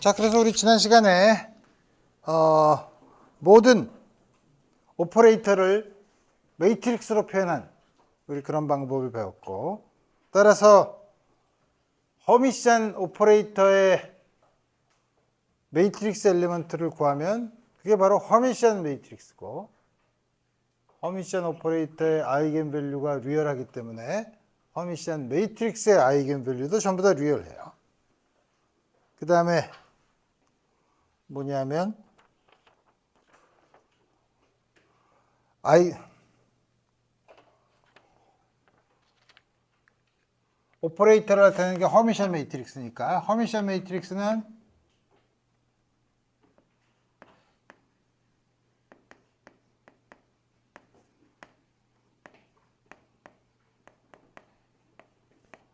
자, 그래서 우리 지난 시간에 모든 오퍼레이터를 매트릭스로 표현한 우리 그런 방법을 배웠고, 따라서 허미시안 오퍼레이터의 매트릭스 엘리먼트를 구하면 그게 바로 허미시안 매트릭스고, 허미시안 오퍼레이터의 아이겐밸류가 리얼하기 때문에 허미시안 매트릭스의 아이겐밸류도 전부 다 리얼해요. 그 다음에 뭐냐면 오퍼레이터를 나타내는 게 허미시안 매트릭스니까 허미시안 매트릭스는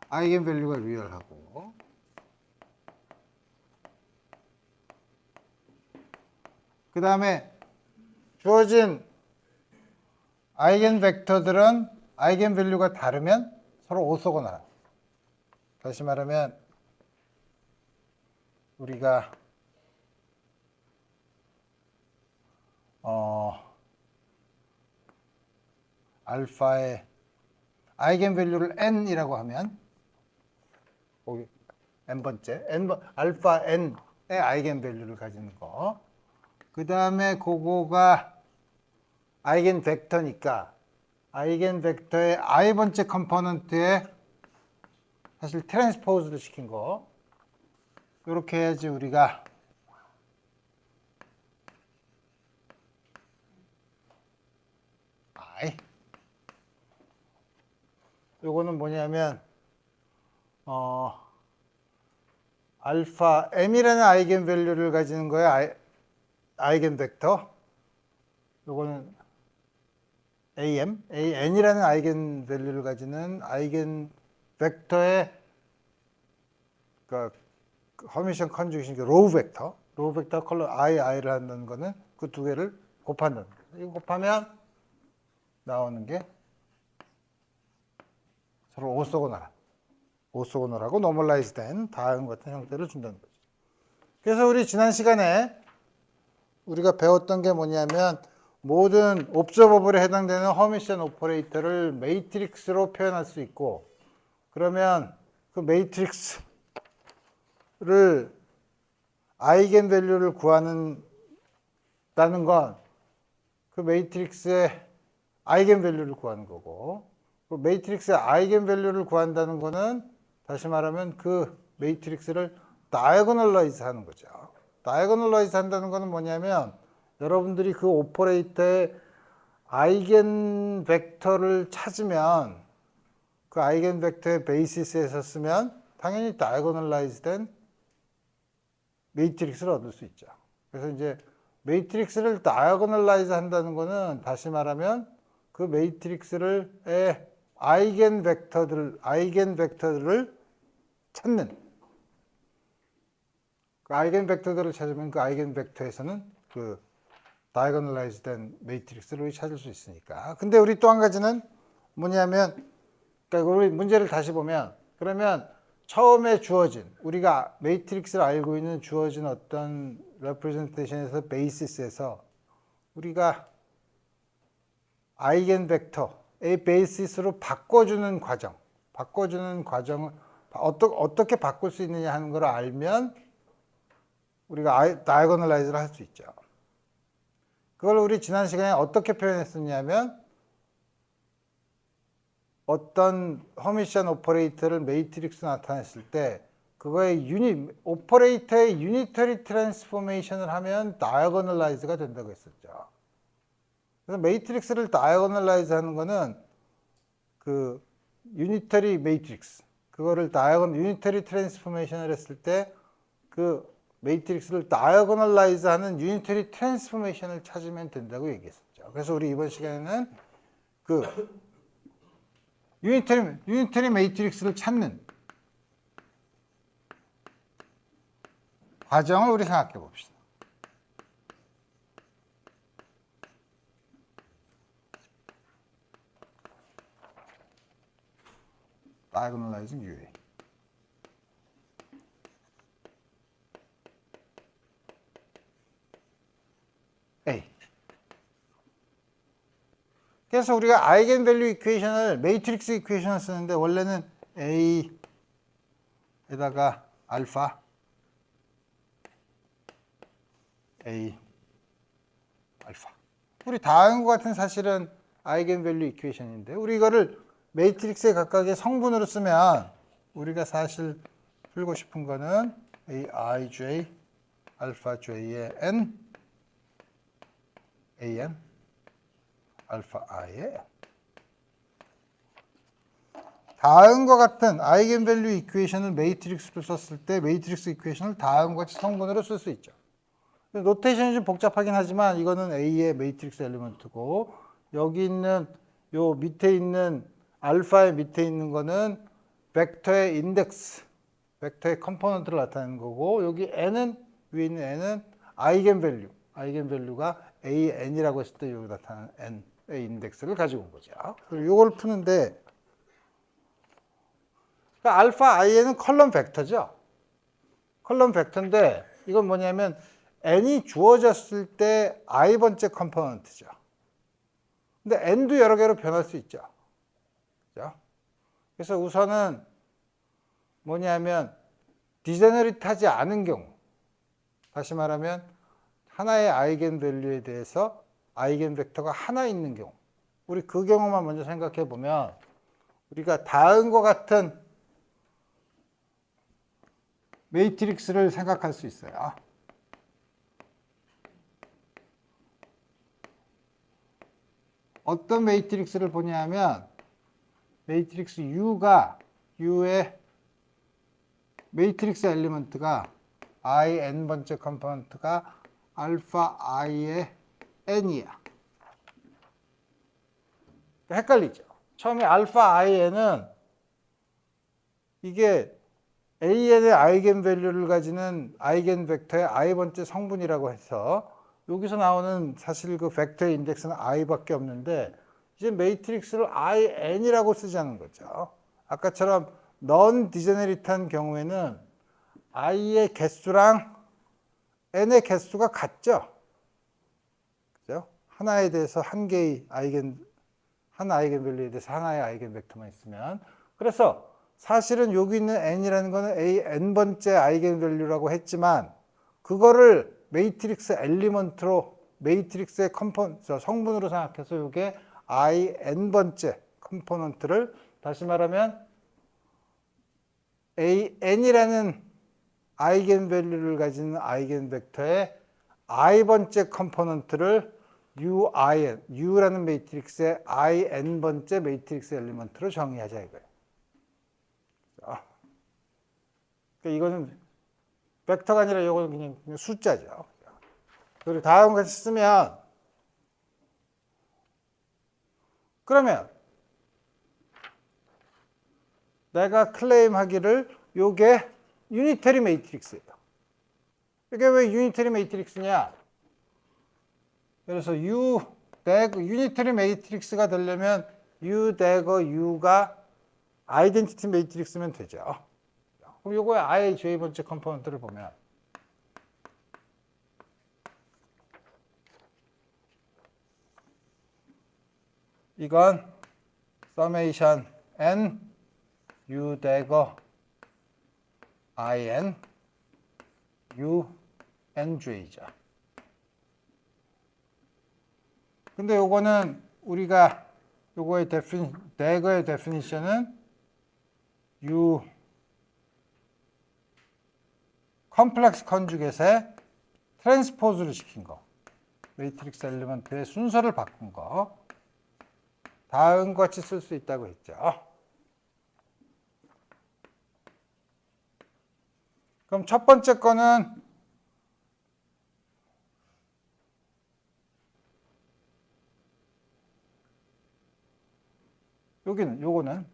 아이겐밸류가 리얼하고, 그 다음에 주어진 아이겐벡터들은 아이겐밸류가 다르면 서로 오소거나. 다시 말하면 우리가 알파의 아이겐밸류를 n이라고 하면 거기 n번째 알파 n의 아이겐밸류를 가지는 거, 그 다음에 그거가 아이겐벡터니까 아이겐벡터의 i번째 컴포넌트에 사실 트랜스포즈를 시킨 거, 이렇게 해야지 우리가 요거는 뭐냐면 알파 m이라는 아이겐밸류를 가지는 거야. 아이겐벡터. 요거는 n이라는 아이겐밸류를 가지는 아이겐벡터의 그 허미션 컨주게이션, 로우 벡터 컬러 i를 한다는 거는 그 두 개를 곱한다는 거예요. 이거 곱하면 나오는 게 서로 오소고널하고 노멀라이즈된 다음 같은 형태를 준다는 거죠. 그래서 우리 지난 시간에 우리가 배웠던 게 뭐냐면 모든 옵저버블에 해당되는 허미션 오퍼레이터를 매트릭스로 표현할 수 있고, 그러면 그 매트릭스를 아이겐밸류를 구하는다는 건 그 매트릭스의 아이겐밸류를 구하는 거고, 그 매트릭스의 아이겐밸류를 구한다는 거는 다시 말하면 그 매트릭스를 다이아고널라이즈 하는 거죠. 다이아고널라이즈 한다는 거는 뭐냐면 여러분들이 그 오퍼레이터의 아이겐 벡터를 찾으면 그 아이겐 벡터의 베이시스에서 쓰면 당연히 다이아고널라이즈 된 매트릭스를 얻을 수 있죠. 그래서 이제 매트릭스를 다이아고널라이즈 한다는 거는 다시 말하면 그 매트릭스의 아이겐 벡터들을 찾는, 그 아이겐 벡터들을 찾으면 그 아이겐 벡터에서는 그 다이아고널라이즈 된 매트릭스를 찾을 수 있으니까. 근데 우리 또 한 가지는 뭐냐면, 그러니까 우리 문제를 다시 보면, 그러면 처음에 주어진, 우리가 매트릭스를 알고 있는 주어진 어떤 레프레젠테이션에서 베이시스에서 우리가 아이겐 벡터의 베이시스로 바꿔주는 과정을 어떻게 바꿀 수 있느냐 하는 걸 알면 우리가 다이아고널라이즈를 할 수 있죠. 그걸 우리 지난 시간에 어떻게 표현했었냐면, 어떤 허미션 오퍼레이터를 매트릭스로 나타냈을 때 그거의 오퍼레이터의 유니터리 트랜스포메이션을 하면 다이아고널라이즈가 된다고 했었죠. 그래서 매트릭스를 다이아고널라이즈 하는 거는 그 유니터리 매트릭스, 그거를 유니터리 트랜스포메이션을 했을 때 그 매트릭스를 다이아고널라이즈 하는 유니터리 트랜스포메이션을 찾으면 된다고 얘기했었죠. 그래서 우리 이번 시간에는 그 유니터리 매트릭스를 찾는 과정을 우리 생각해 봅시다. diagonalizing UA. 그래서 우리가 아이겐밸류 이퀘이션을 매트릭스 이퀘이션을 쓰는데 원래는 A에다가 알파 A 알파. 우리 다 한 것 같은 사실은 아이겐밸류 이퀘이션인데 우리 이거를 매트릭스의 각각의 성분으로 쓰면 우리가 사실 풀고 싶은 거는 Aij 알파 J의 N AN 알파 I의 다음과 같은 아이겐밸류 이퀘이션을 매트릭스로 썼을 때 매트릭스 이퀘이션을 다음과 같이 성분으로 쓸 수 있죠. 노테이션이 좀 복잡하긴 하지만 이거는 A의 매트릭스 엘리먼트고 여기 있는 요 밑에 있는 알파의 밑에 있는 거는 벡터의 인덱스, 벡터의 컴포넌트를 나타내는 거고 여기 N은 위에 있는 N은 아이겐밸류, 아이겐밸류가 AN이라고 했을 때 여기 나타나는 N의 인덱스를 가지고 온 거죠. 그리고 이걸 푸는데 그러니까 알파 i는 컬럼 벡터죠. 컬럼 벡터인데 이건 뭐냐면 n이 주어졌을 때 i번째 컴포넌트죠. 근데 n도 여러 개로 변할 수 있죠. 그죠? 그래서 우선은 뭐냐면 디제너리트하지 않은 경우, 다시 말하면 하나의 아이겐밸류에 대해서 아이겐 벡터가 하나 있는 경우, 우리 그 경우만 먼저 생각해 보면 우리가 다음과 같은 매트릭스를 생각할 수 있어요. 어떤 매트릭스를 보냐면 매트릭스 U의 매트릭스 엘리먼트가 IN번째 컴포넌트가 알파 I의 N이야. 헷갈리죠? 처음에 알파 IN은 이게 AN의 아이겐밸류를 가지는 아이겐 벡터의 i번째 성분이라고 해서 여기서 나오는 사실 그 벡터의 인덱스는 i밖에 없는데 이제 매트릭스를 IN이라고 쓰자는 거죠. 아까처럼 넌 디제너리트한 경우에는 i의 개수랑 n의 개수가 같죠. 그죠? 하나에 대해서 한 아이겐밸류에 대해서 하나의 아이겐 벡터만 있으면 그래서 사실은 여기 있는 n이라는 거는 n번째 아이겐밸류라고 했지만 그거를 매트릭스 엘리먼트로 매트릭스의 성분으로 생각해서 이게 n번째 컴포넌트를 다시 말하면 n이라는 아이겐밸류를 가지는 아이겐벡터의 i번째 컴포넌트를 U라는 매트릭스의 n번째 매트릭스 엘리먼트로 정의하자 이거예요. 그러니까 이거는 벡터가 아니라 이거는 그냥 숫자죠. 그리고 다음 같이 쓰면 그러면 내가 클레임하기를 요게 유니터리 매트릭스예요. 이게 왜 유니터리 매트릭스냐? 그래서 유니터리 매트릭스가 되려면 U 대거 U가 아이덴티티 매트릭스면 되죠. 그럼 요거의 I, J번째 컴포넌트를 보면 이건 서메이션 N U 대거 IN U NJ죠. 근데 요거는 우리가 요거의 대거의 데피니션은 U 컴플렉스 컨주겟에 트랜스포즈를 시킨 거. 매트릭스 엘리먼트의 순서를 바꾼 거. 다음 같이 쓸 수 있다고 했죠. 그럼 첫 번째 거는 요거는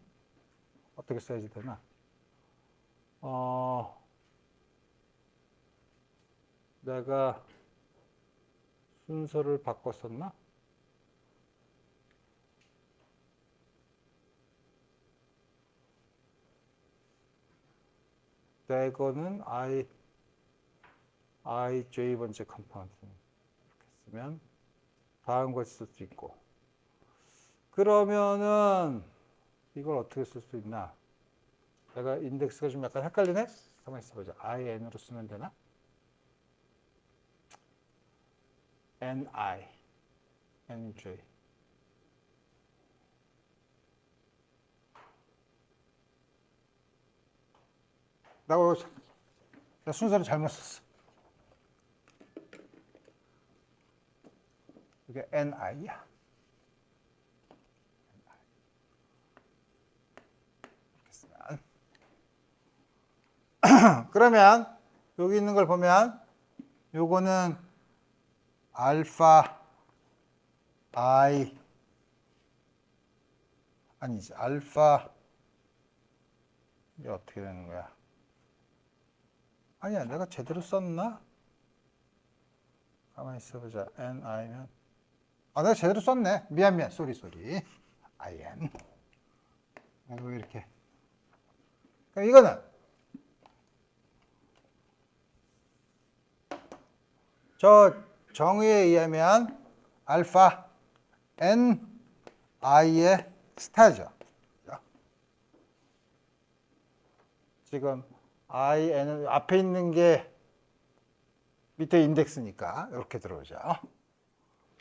어떻게 써야지 되나? 내가 순서를 바꿨었나? 대거는 J번째 컴포넌트 이렇게 쓰면 다음 것이 쓸 수 있고 그러면은 이걸 어떻게 쓸 수 있나? 내가 인덱스가 좀 약간 헷갈리네? 가만히 있어보자. IN으로 쓰면 되나? NI, NJ. 나 순서를 잘못 썼어. 이게 NI야. 그러면 여기 있는 걸 보면 요거는 알파 I 아니지 알파 이게 어떻게 되는 거야? 아니야 내가 제대로 썼나? 가만히 있어보자. NI면 내가 제대로 썼네. 미안 쏘리 IN 그리고 이렇게 그러니까 이거는 저 정의에 의하면 알파 N I의 스타죠. 지금 IN은 앞에 있는 게 밑에 인덱스니까 이렇게 들어오죠.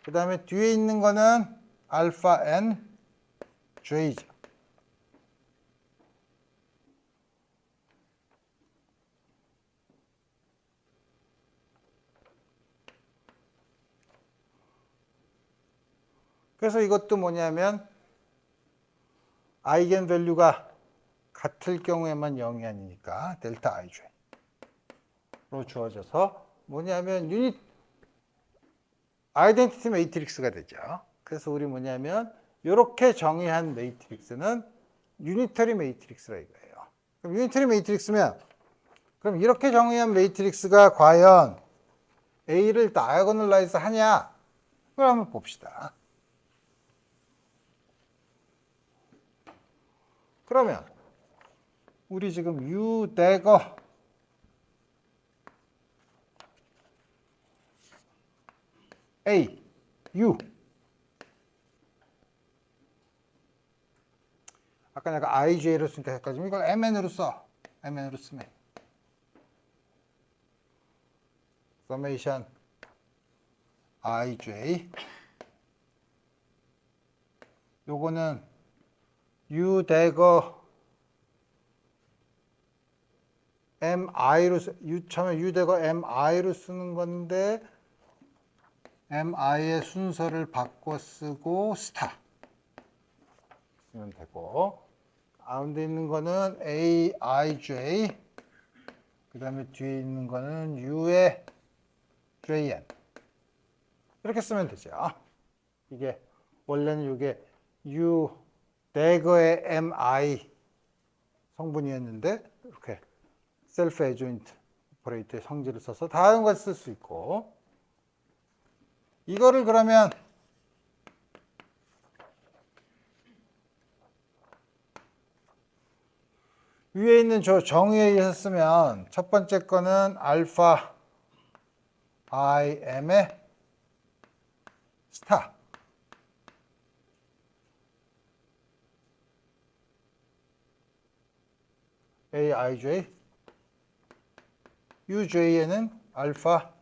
그 다음에 뒤에 있는 거는 알파 N J죠. 그래서 이것도 뭐냐면 아이겐 밸류가 같을 경우에만 0이 아니니까 델타 IJ로 주어져서 뭐냐면 유닛 아이덴티티 매트릭스가 되죠. 그래서 우리 뭐냐면 이렇게 정의한 매트릭스는 유니터리 매트릭스라 이거예요. 그럼 유니터리 매트릭스면 그럼 이렇게 정의한 매트릭스가 과연 A를 다이아고널라이즈 하냐? 그걸 한번 봅시다. 그러면 우리 지금 U 대거 A, U 아까 내가 IJ로 쓰니까 헷갈리면 이걸 MN으로 써. MN으로 쓰면 summation IJ 요거는 U 대거 MI로 처음에 U 대거 MI로 쓰는 건데 MI의 순서를 바꿔 쓰고 스타 쓰면 되고 가운데 있는 거는 AIJ 그 다음에 뒤에 있는 거는 U의 JN 이렇게 쓰면 되죠. 이게 원래는 이게 U 대거의 MI 성분이었는데 이렇게 셀프 에조인트 오퍼레이터의 성질을 써서 다른 걸 쓸 수 있고 이거를 그러면 위에 있는 저 정의에 의해서 쓰면 첫 번째 거는 알파 IM의 스타 AIJ UJ에는 알파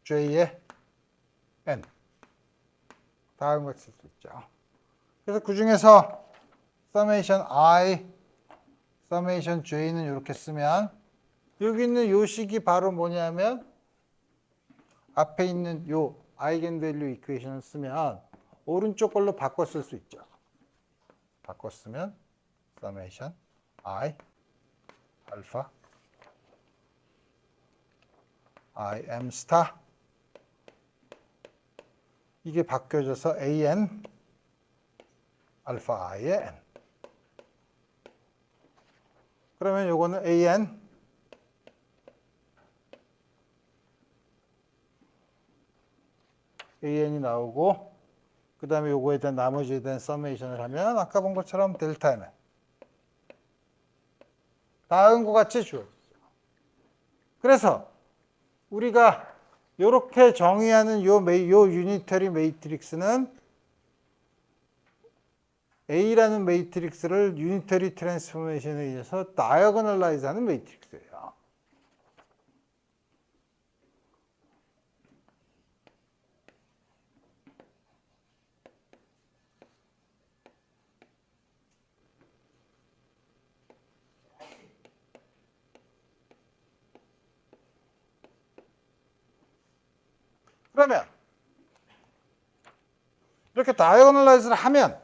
J의 N 다음 걸 쓸 수 있죠. 그래서 그 중에서 summation I, summation J는 이렇게 쓰면 여기 있는 요 식이 바로 뭐냐면 앞에 있는 요 아이겐밸류 이퀘이션을 쓰면 오른쪽 걸로 바꿔 쓸 수 있죠. 바꿔 쓰면 summation I 알파 I m 스타 이게 바뀌어져서 AN 알파 I의 N 그러면 요거는 AN이 나오고 그 다음에 요거에 대한 나머지에 대한 서메이션을 하면 아까 본 것처럼 델타 M 다음과 같이 주어지죠. 그래서 우리가 이렇게 정의하는 요 유니터리 매트릭스는 A라는 매트릭스를 유니터리 트랜스포메이션에 의해서 다이어고널라이즈 하는 매트릭스예요. 그러면 이렇게 다이어고널라이즈를 하면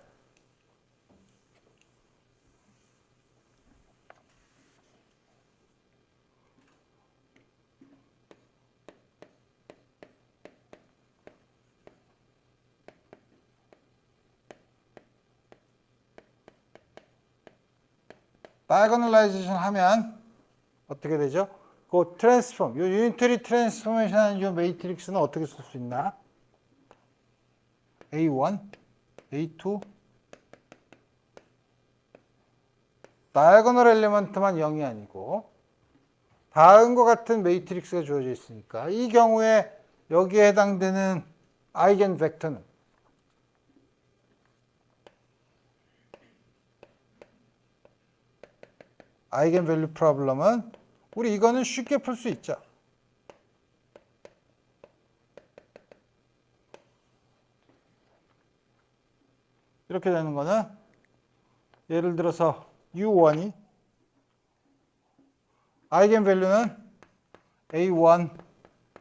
다이어고널라이제이션 하면 어떻게 되죠? 그 트랜스폼, 요 유니터리 트랜스포메이션 하는 요 매트릭스는 어떻게 쓸 수 있나? A1, A2 다이어고널 엘리먼트만 0이 아니고 다음과 같은 매트릭스가 주어져 있으니까 이 경우에 여기에 해당되는 아이겐 벡터는 아이겐 밸류 프로블럼은 우리 이거는 쉽게 풀 수 있죠. 이렇게 되는 거는 예를 들어서 U1이 아이겐 밸류는 A1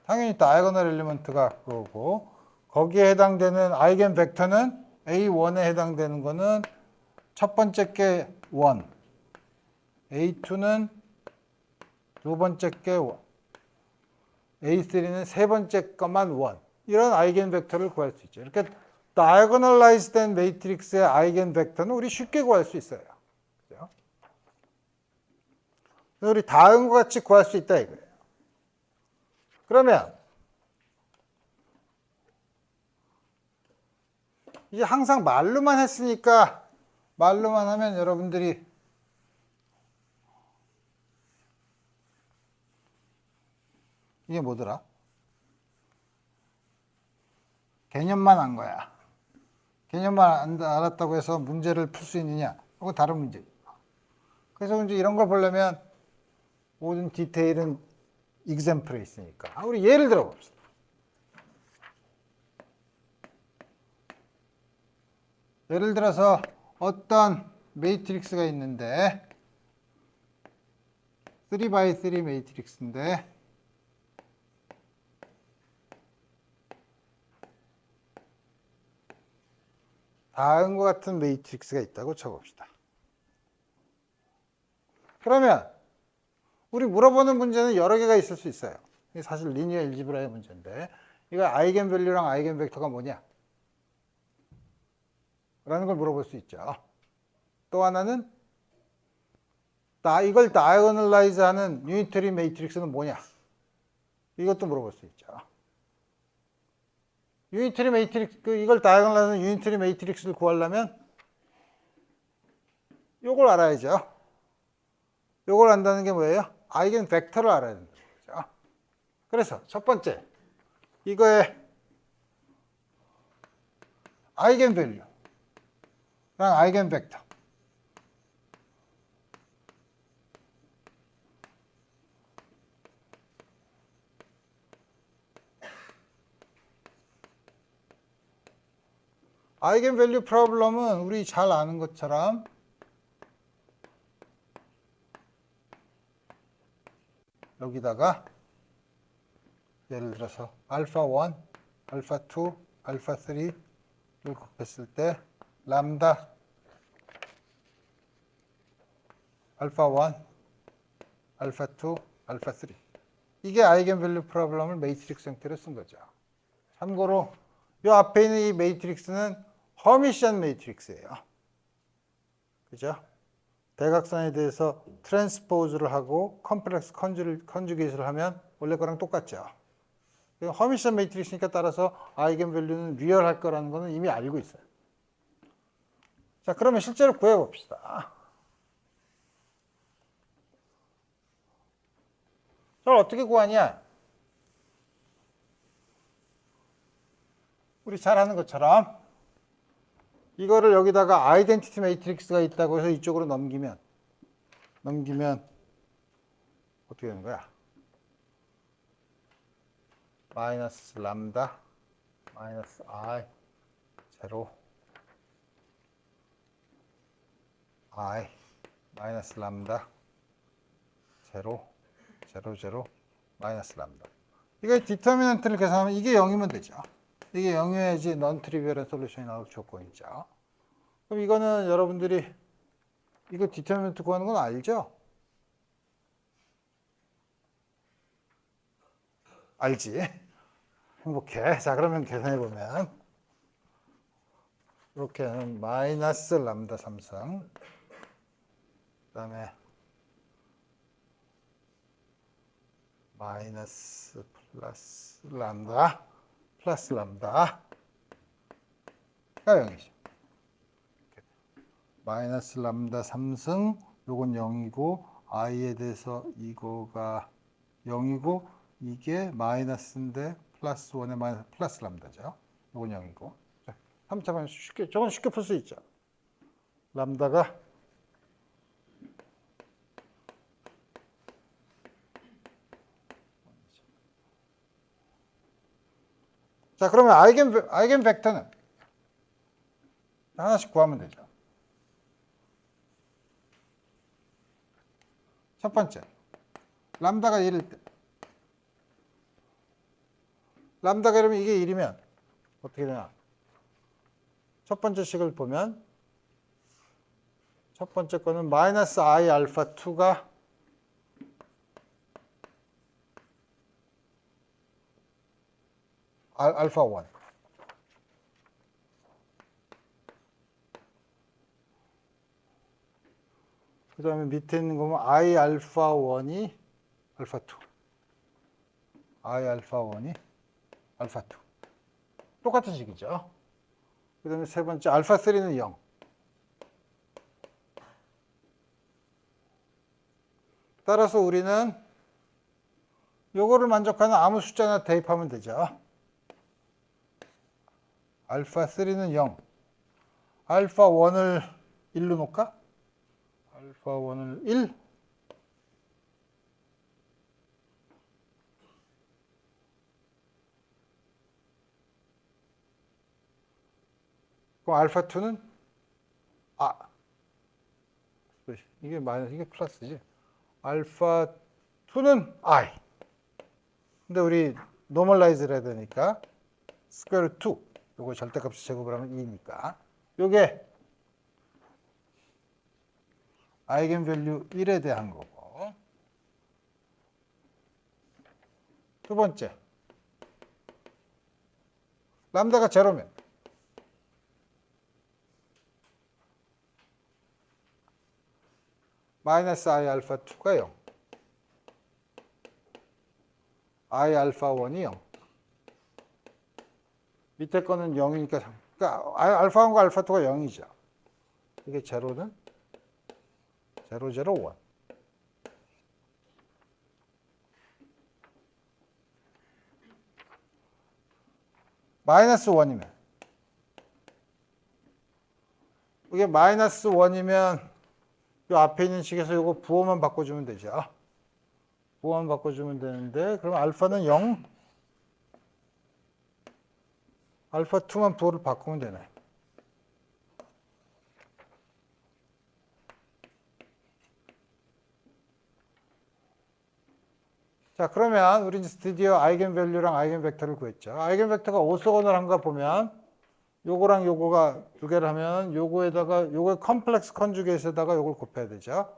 당연히 다이아고널 엘리먼트가 그거고 거기에 해당되는 아이겐 벡터는 A1에 해당되는 거는 첫 번째 게 1, A2는 두 번째 게 1, A3는 세 번째 것만 1. 이런 아이겐 벡터를 구할 수 있죠. 이렇게 다이어고널라이즈 된 매트릭스의 아이겐 벡터는 우리 쉽게 구할 수 있어요. 그죠? 우리 다음과 같이 구할 수 있다 이거예요. 그러면 이제 항상 말로만 했으니까 말로만 하면 여러분들이 이게 뭐더라? 개념만 안 거야. 개념만 알았다고 해서 문제를 풀 수 있느냐? 그건 다른 문제죠. 그래서 이제 이런 걸 보려면 모든 디테일은 example에 있으니까. 우리 예를 들어 봅시다. 예를 들어서 어떤 매트릭스가 있는데 3x3 매트릭스인데 다음과 같은 매트릭스가 있다고 쳐봅시다. 그러면 우리 물어보는 문제는 여러 개가 있을 수 있어요. 이게 사실 리니어 엘지브라의 문제인데 이거 아이겐 밸류랑 아이겐 벡터가 뭐냐? 라는 걸 물어볼 수 있죠. 또 하나는 이걸 다이어고널라이즈 하는 유니터리 매트릭스는 뭐냐? 이것도 물어볼 수 있죠. 유니터리 매트릭스, 이걸 다이어고널라이즈 하는 유니터리 매트릭스를 구하려면 요걸 알아야죠. 요걸 안다는 게 뭐예요? 아이겐 벡터를 알아야 된다는 거죠. 그래서 첫 번째, 이거의 아이겐 밸류랑 아이겐 벡터. 아이겐 밸류 프로블럼은 우리 잘 아는 것처럼 여기다가 예를 들어서 알파 1, 알파 2, 알파 3를 곱했을 때 람다 알파 1, 알파 2, 알파 3 이게 아이겐 밸류 프로블럼을 매트릭스 형태로 쓴 거죠. 참고로 이 앞에 있는 이 매트릭스는 허미션 매트릭스예요. 그죠? 대각선에 대해서 트랜스포즈를 하고 컴플렉스 컨주게이션을 하면 원래 거랑 똑같죠. 허미션 매트릭스니까 따라서 아이겐 밸류는 리얼할 거라는 거는 이미 알고 있어요. 자, 그러면 실제로 구해 봅시다. 저걸 어떻게 구하냐? 우리 잘 하는 것처럼 이거를 여기다가 아이덴티티 매트릭스가 있다고 해서 이쪽으로 넘기면 어떻게 되는 거야? 마이너스 람다 마이너스 I 제로 I 마이너스 람다 제로 마이너스 람다. 이거 디터미넌트를 계산하면 이게 0이면 되죠. 이게 0이어야지 넌 트리비얼한 솔루션이 나올 조건이죠. 그럼 이거는 여러분들이 이거 디터미넌트 구하는 건 알죠? 알지? 행복해. 자, 그러면 계산해 보면 이렇게 하면 마이너스 람다 3승 그다음에 마이너스 플러스 람다가 0이죠. 마이너스 람다 3승 요건 0이고 i에 대해서 이거가 0이고 이게 마이너스인데 플러스 1에 마이너스 플러스 람다죠. 요건 0이고 3차만 쉽게 저건 쉽게 풀 수 있죠. 람다가 자, 그러면 아이겐 벡터는 하나씩 구하면 되죠. 첫 번째, 람다가 1일 때. 람다가 이러면 이게 1이면 어떻게 되나? 첫 번째 식을 보면 첫 번째 거는 마이너스 I 알파 2가 알파 1. 그 다음에 밑에 있는 거면 I 알파 1이 알파 2. I 알파 1이 알파 2. 똑같은 식이죠. 그 다음에 세 번째 알파 3는 0. 따라서 우리는 요거를 만족하는 아무 숫자나 대입하면 되죠. 알파 3는 0. 알파 1을 1로 놓을까? 알파 1을 1. 그럼 알파 2는 이게 마이너스 이게 플러스지. 알파 2는 I. 근데 우리 노멀라이즈를 해야 되니까 스퀘어 2. 요거 절대값을 제곱을 하면 2니까. 요게 아이겐 밸류 1에 대한 거고. 두 번째. 람다가 제로면 마이너스 I 알파 2가 0. I 알파 1이 0. 밑에 거는 0이니까 그러니까 알파 1과 알파 2가 0이죠. 이게 제로는 0, 0, 1. 마이너스 1이면 이게 마이너스 1이면 이 앞에 있는 식에서 이거 부호만 바꿔주면 되죠. 부호만 바꿔주면 되는데 그럼 알파는 0, 알파 2만 부호를 바꾸면 되네. 자, 그러면 우리 이제 드디어 아이겐 밸류랑 아이겐 벡터를 구했죠. 아이겐 벡터가 오소건을 한가 보면 요거랑 요거가 두 개를 하면 요거에다가 요거의 컴플렉스 컨주게이트에다가 요걸 곱해야 되죠.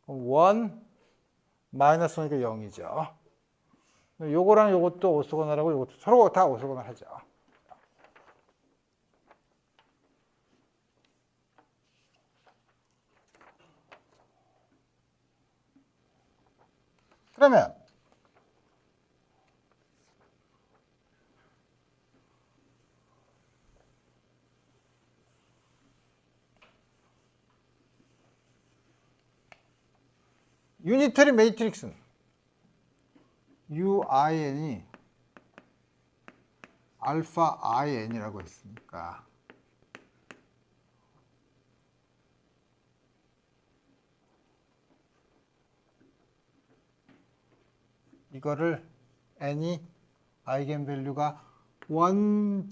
1 마이너스 1이니까 0이죠. 요거랑 요것도 오소건을하고 요것도 서로 다 오소건을 하죠. 그러면 유니터리 매트릭스는 UIN이 알파 IN이라고 했으니까 이거를 n이 아이겐 밸류가 1,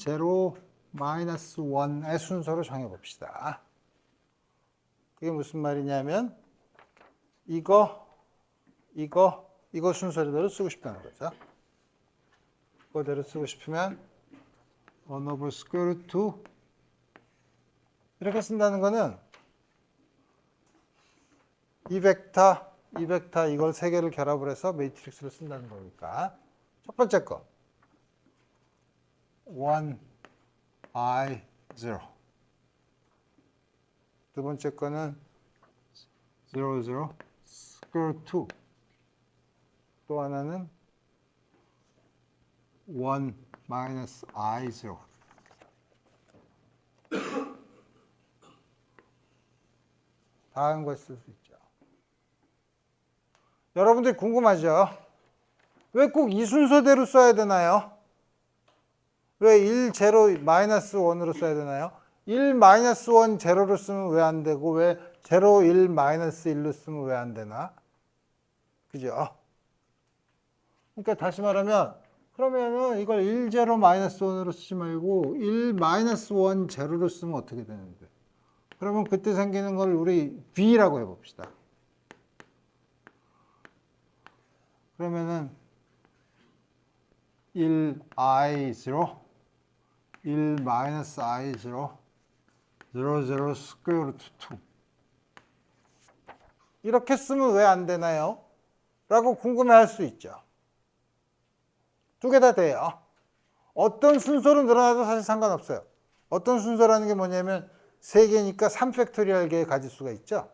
0, 마이너스 1의 순서로 정해 봅시다. 그게 무슨 말이냐면 이거 순서대로 쓰고 싶다는 거죠. 그거대로 쓰고 싶으면 1 over square root 2 이렇게 쓴다는 거는 이 벡터 이걸 세 개를 결합을 해서 매트릭스를 쓴다는 거니까 첫 번째 거 1, I, 0 두 번째 거는 0, 0, square root 2 또 하나는 1, minus I, 0 다른 걸 쓸 수 있죠. 여러분들이 궁금하죠? 왜 꼭 이 순서대로 써야 되나요? 왜 1, 0, 마이너스 1으로 써야 되나요? 1, 마이너스 1, 0로 쓰면 왜 안 되고 왜 0, 1, 마이너스 1로 쓰면 왜 안 되나? 그죠? 그러니까 다시 말하면 그러면은 이걸 1, 0, 마이너스 1으로 쓰지 말고 1, 마이너스 1, 0로 쓰면 어떻게 되는데? 그러면 그때 생기는 걸 우리 B라고 해봅시다. 그러면은 1, I, 0 1 마이너스 I, 0 0, 0, 스퀘어 루트 2 이렇게 쓰면 왜 안 되나요? 라고 궁금해할 수 있죠. 두 개 다 돼요. 어떤 순서로 늘어나도 사실 상관없어요. 어떤 순서라는 게 뭐냐면 3개니까 3팩토리얼 가질 수가 있죠.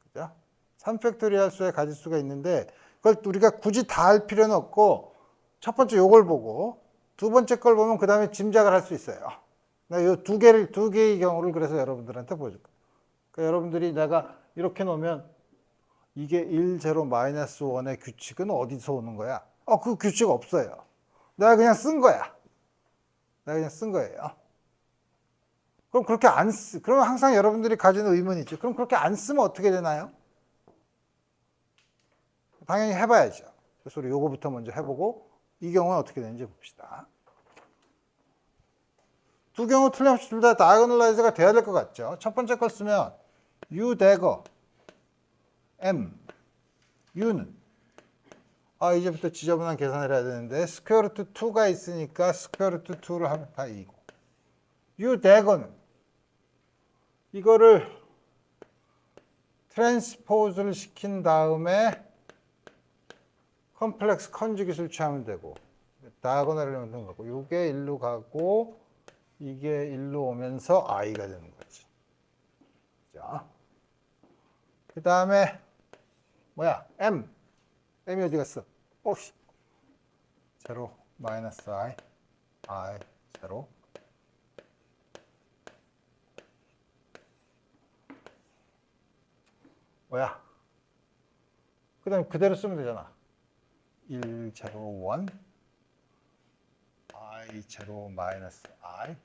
그죠? 3팩토리얼 수의 가질 수가 있는데 그걸 우리가 굳이 다 할 필요는 없고 첫 번째 요걸 보고 두 번째 걸 보면 그 다음에 짐작을 할 수 있어요. 이 두 개의 경우를 그래서 여러분들한테 보여줄 거예요. 그러니까 여러분들이 내가 이렇게 놓으면 이게 1, 0, 마이너스 1의 규칙은 어디서 오는 거야? 그 규칙 없어요. 내가 그냥 쓴 거야. 내가 그냥 쓴 거예요. 그럼 그렇게 그러면 항상 여러분들이 가지는 의문이 있죠. 그럼 그렇게 안 쓰면 어떻게 되나요? 당연히 해봐야죠. 그래서 우리 요거부터 먼저 해보고 이 경우는 어떻게 되는지 봅시다. 두 경우 틀림없이 둘 다 다이고널라이즈가 돼야 될 것 같죠. 첫 번째 걸 쓰면 U 대거 M U는 이제부터 지저분한 계산을 해야 되는데 스퀘어 루트 2가 있으니까 스퀘어 루트 2를 하면 다 2고 U 대거는 이거를 트랜스포즈를 시킨 다음에 컴플렉스 컨주깃을 취하면 되고 다이고널을 만드는 거고 이게 1로 가고 이게 1로 오면서 i가 되는 거지. 자, 그 다음에 뭐야? m이 어디 갔어? 오씨. 0 마이너스 i 0 뭐야? 그 다음에 그대로 쓰면 되잖아. 1, 0, 1 I, 0, 마이너스 I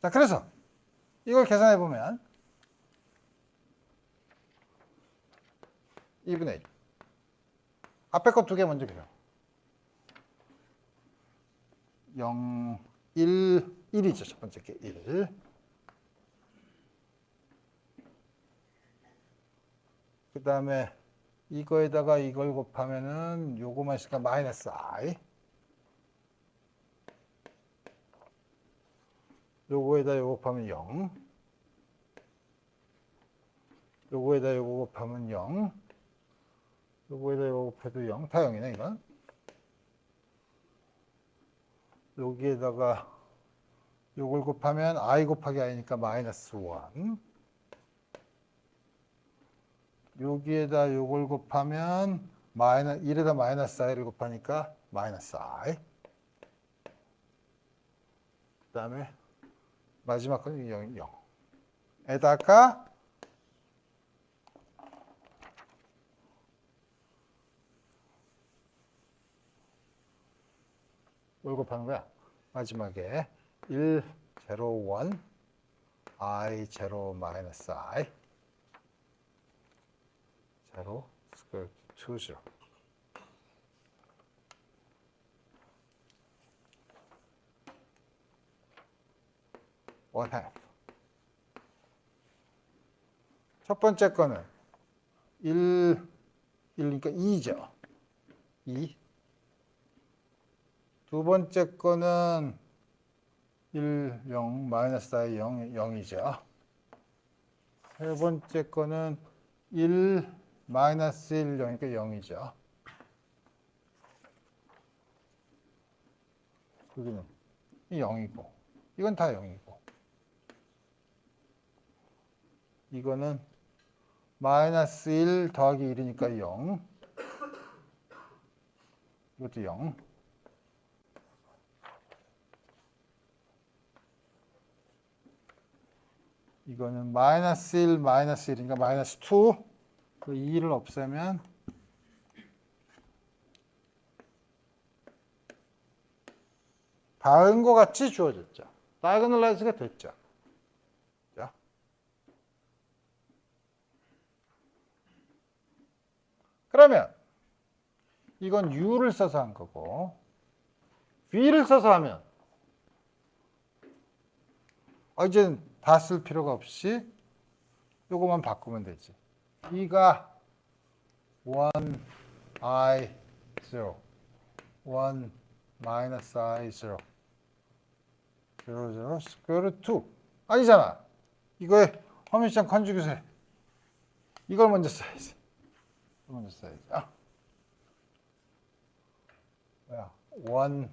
자, 그래서 이걸 계산해 보면 2분의 1 앞에 거 두 개 먼저 그려 0, 1, 1이죠. 첫 번째 게 1. 그 다음에 이거에다가 이걸 곱하면은 요거만 있으니까 마이너스 i. 요거에다 요거 곱하면 0. 요거에다 요거 곱하면 0. 요거에다 요거 곱해도 0. 다 0이네, 이건. 여기에다가 요걸 곱하면 i 곱하기 i니까 마이너스 1. 여기에다 요걸 곱하면 1에다 마이너스 i를 곱하니까 마이너스 i. 그 다음에 마지막 건 0, 0. 에다가 뭘 곱하는 거야? 마지막에 1, 0, 1, I, 0, 마이너스 I, 0, 스퀘어 2, 0. 1/2. 첫 번째 거는 1, 그러니까 2죠. 2. 두 번째 거는 1, 0, 마이너스 I, 0, 0이죠. 세 번째 거는 1, 마이너스 1, 0이니까 0이죠. 여기는 0이고, 이건 다 0이고. 이거는 마이너스 1 더하기 1이니까 0. 이것도 0. 이거는 마이너스 1, 마이너스 1이니까 마이너스 2. 그 2를 없애면 다음과 같이 주어졌죠. 다이고널라이즈가 됐죠. 자. 그러면 이건 U를 써서 한 거고 V를 써서 하면 이제는 다 쓸 필요가 없이 요거만 바꾸면 되지. V가 1, I, 0, 1, 마이너스 I, 0, 0, 0, 스퀘어 2. 아니잖아. 이거에 허미션 컨주기세. 이걸 먼저 써야지. 먼저 써야지. 뭐야? 1,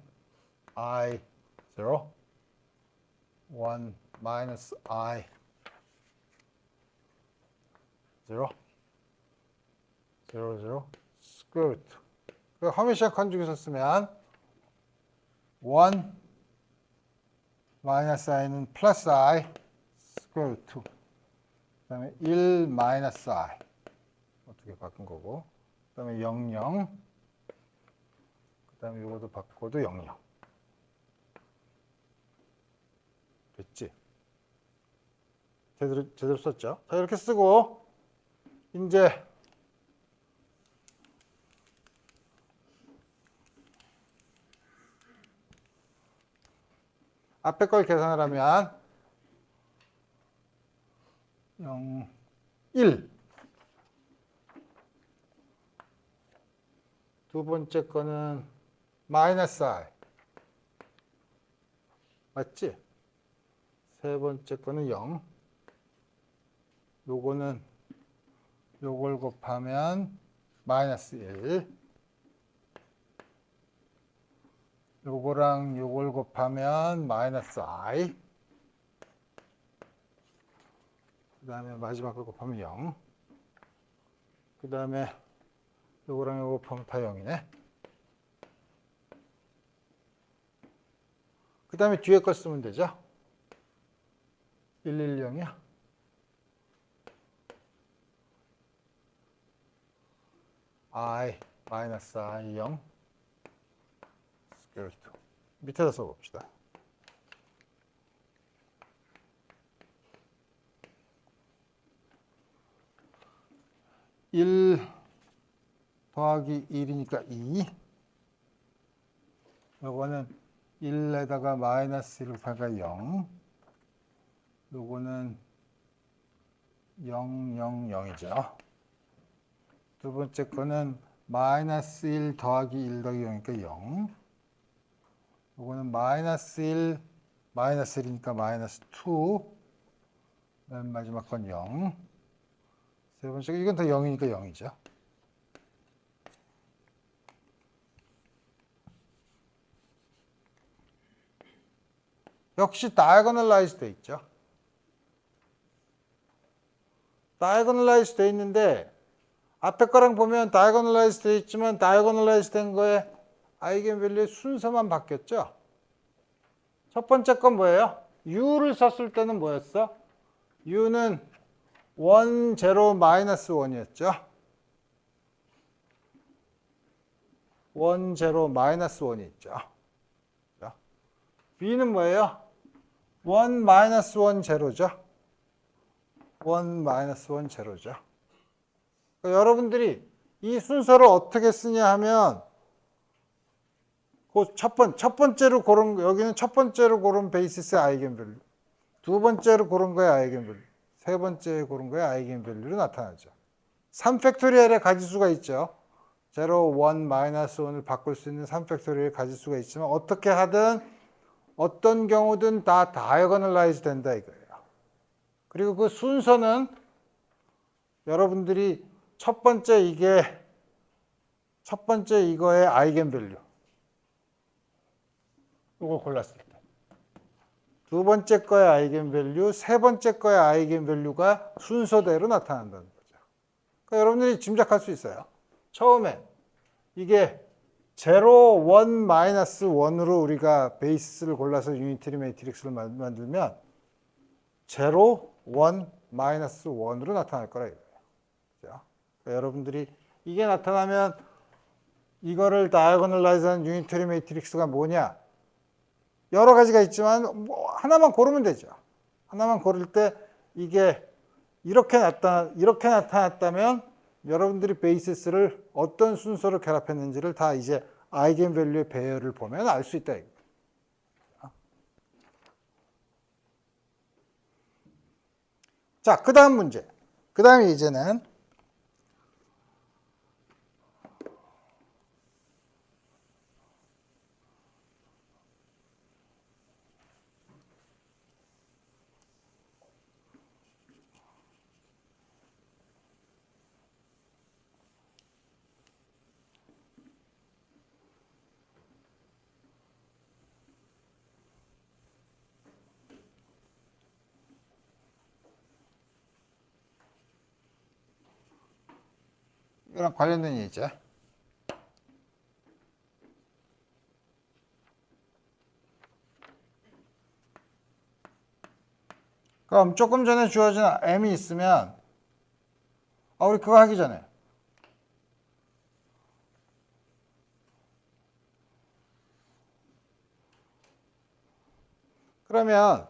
I, 0, 1, 마이너스 I, 0, 0, 0, 스퀘어 2. 그 허미션 컨주기세 쓰면 1, 마이너스 i는 플러스 i, 스퀘어 2. 그 다음에 1 마이너스 i. 어떻게 바꾼 거고. 그 다음에 0, 0. 그 다음에 이것도 바꿔도 0, 0. 됐지? 제대로 썼죠? 자, 이렇게 쓰고, 이제 앞에 걸 계산을 하면 0, 1. 두 번째 거는 마이너스 i. 맞지? 세 번째 거는 0. 요거는 요걸 곱하면 마이너스 1. 요거랑 요걸 곱하면 마이너스 i. 그 다음에 마지막 걸 곱하면 0. 그 다음에 요거랑 요거 곱하면 다 0이네. 그 다음에 뒤에 걸 쓰면 되죠. 110이야. I 마이너스 I 0. 스퀘어 2. 밑에다 써봅시다. 1 더하기 1이니까 2. 요거는 1에다가 마이너스 1을 곱하니까 0. 요거는 0, 0, 0이죠. 두 번째 거는 마이너스 1 더하기 1 더하기 0이니까 0. 요거는 마이너스 1, 마이너스 1이니까 마이너스 2. 맨 마지막 건 0. 세 번째, 이건 다 0이니까 0이죠. 역시 다이고널라이즈 돼 있죠. 다이고널라이즈 돼 있는데 앞에 거랑 보면 다이고널라이즈 돼 있지만 다이고널라이즈 된 거에 아이겐밸류의 순서만 바뀌었죠. 첫 번째 건 뭐예요? U를 썼을 때는 뭐였어? U는 1, 0, 마이너스 1이었죠. 1, 0, 마이너스 1이 있죠. B는 뭐예요? 1 마이너스 1 제로죠. 1 마이너스 1 제로죠. 그러니까 여러분들이 이 순서를 어떻게 쓰냐 하면 그 첫 번째로 고른 여기는 첫 번째로 고른 베이시스의 아이겐밸류, 두 번째로 고른 거의 아이겐밸류, 세 번째 고른 거의 아이겐밸류로 나타나죠. 3팩토리얼의 가지수가 있죠. 0, 1, 마이너스 1을 바꿀 수 있는 3팩토리얼의 가지수가 있지만 어떻게 하든 어떤 경우든 다 다이어거널라이즈 된다 이거예요. 그리고 그 순서는 여러분들이 첫 번째 이거의 아이겐밸류 이걸 골랐을 때, 두 번째 거의 아이겐밸류, 세 번째 거의 아이겐밸류가 순서대로 나타난다는 거죠. 그러니까 여러분들이 짐작할 수 있어요. 처음에 이게 0, 1, 마이너스 1으로 우리가 베이스를 골라서 유니터리 매트릭스를 만들면 0, 1, 마이너스 1으로 나타날 거라 이거예요. 그러니까 여러분들이 이게 나타나면 이거를 다이어거널라이즈한 유니터리 매트릭스가 뭐냐? 여러 가지가 있지만 뭐 하나만 고르면 되죠. 하나만 고를 때 이게 이렇게 나타났다면 여러분들이 베이시스를 어떤 순서로 결합했는지를 다 이제 아이겐밸류의 배열을 보면 알 수 있다. 자, 그 다음 문제. 그 다음에 이제는 이랑 관련된 얘기죠. 그럼 조금 전에 주어진 m이 있으면 우리 그거 하기 전에 그러면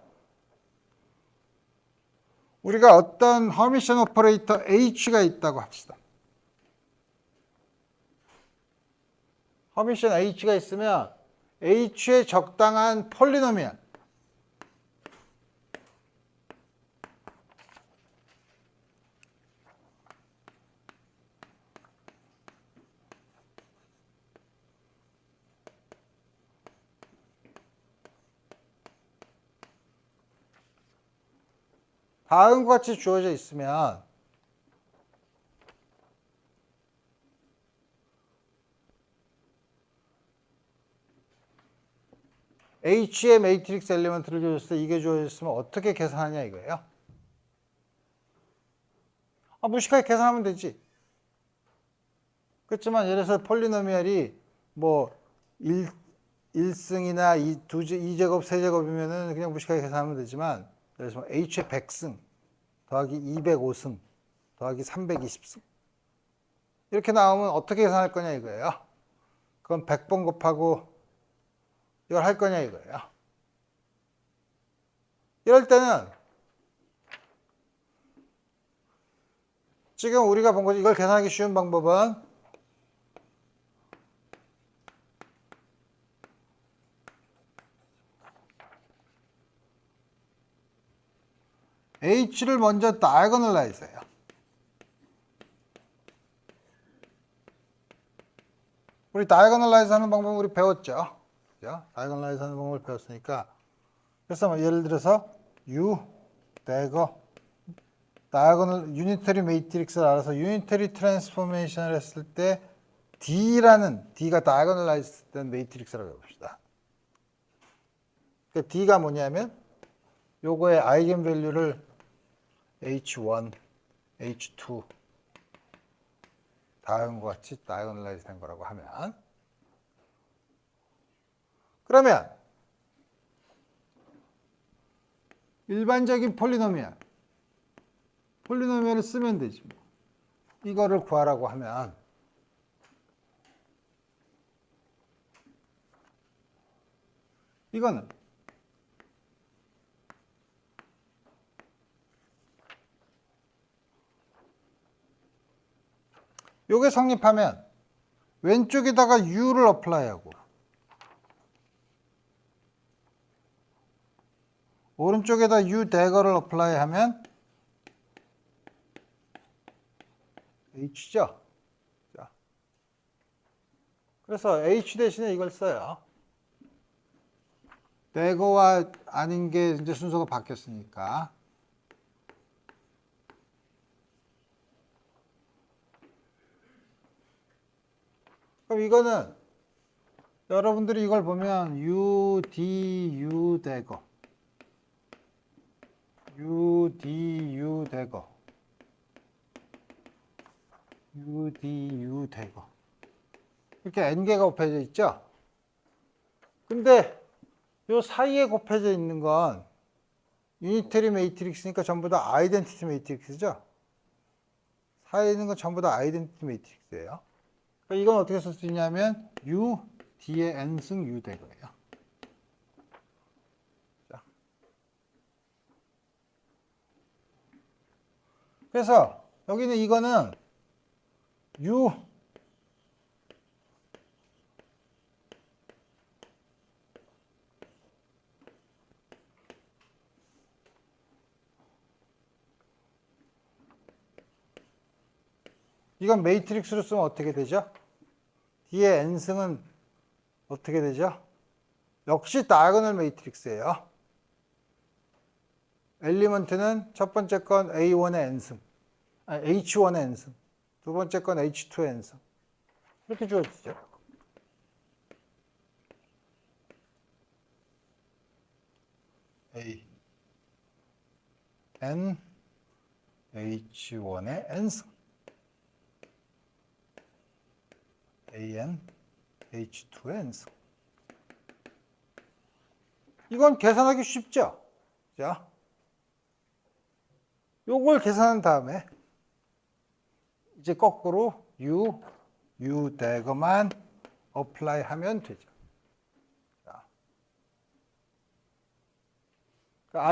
우리가 어떤 허미션 오퍼레이터 H가 있다고 합시다. 허미션 H가 있으면 H의 적당한 폴리노미얼 다음과 같이 주어져 있으면 H의 매트릭스 엘리먼트를 주었을 때 이게 주어졌으면 어떻게 계산하냐 이거예요. 무식하게 계산하면 되지. 그렇지만 예를 들어서 폴리노미얼이 뭐 1승이나 2제곱, 3제곱이면은 그냥 무식하게 계산하면 되지만 예를 들어서 H의 100승 더하기 205승 더하기 320승 이렇게 나오면 어떻게 계산할 거냐 이거예요. 그건 100번 곱하고 이걸 할 거냐 이거예요. 이럴 때는 지금 우리가 본 거지 이걸 계산하기 쉬운 방법은 H를 먼저 다이어거널라이즈 해요. 우리 다이어거널라이즈 하는 방법 우리 배웠죠. 그죠? 다이어거널라이즈 하는 방법을 배웠으니까 그래서 뭐 예를 들어서 U 대거 다이어거널 유니터리 매트릭스를 알아서 유니터리 트랜스포메이션을 했을 때 D가 다이어거널라이즈 된 매트릭스라고 해봅시다. 그러니까 D가 뭐냐면 요거의 아이겐밸류를 H1, H2 다음과 같이 다이어거널라이즈 된 거라고 하면 그러면 일반적인 폴리노미얼을 쓰면 되지. 이거를 구하라고 하면 이거는 요게 성립하면 왼쪽에다가 U를 어플라이하고 오른쪽에다 U 대거를 어플라이하면 H죠. 자, 그래서 H 대신에 이걸 써요. 대거와 아닌 게 이제 순서가 바뀌었으니까. 그럼 이거는 여러분들이 이걸 보면 U, D, U 대거, U, D, U 대거, U, D, U 대거 이렇게 n개가 곱해져 있죠? 근데 요 사이에 곱해져 있는 건 유니터리 매트릭스니까 전부 다 아이덴티티 매트릭스죠? 사이에 있는 건 전부 다 아이덴티티 매트릭스예요. 그러니까 이건 어떻게 쓸 수 있냐면 U, D의 n승 U 대거예요. 자. 그래서 여기는 이거는 U 이건 매트릭스로 쓰면 어떻게 되죠? D의 n승은 어떻게 되죠? 역시 다이아고널 매트릭스예요. 엘리먼트는 첫 번째 건 A1의 n승, H1의 n승, 두 번째 건 H2의 n승 이렇게 주어지죠. A, N, H1의 n승 AN, H2의 n승 이건 계산하기 쉽죠? 자, 요걸 계산한 다음에 이제 거꾸로 U 대거만 어플라이 하면 되죠. 자,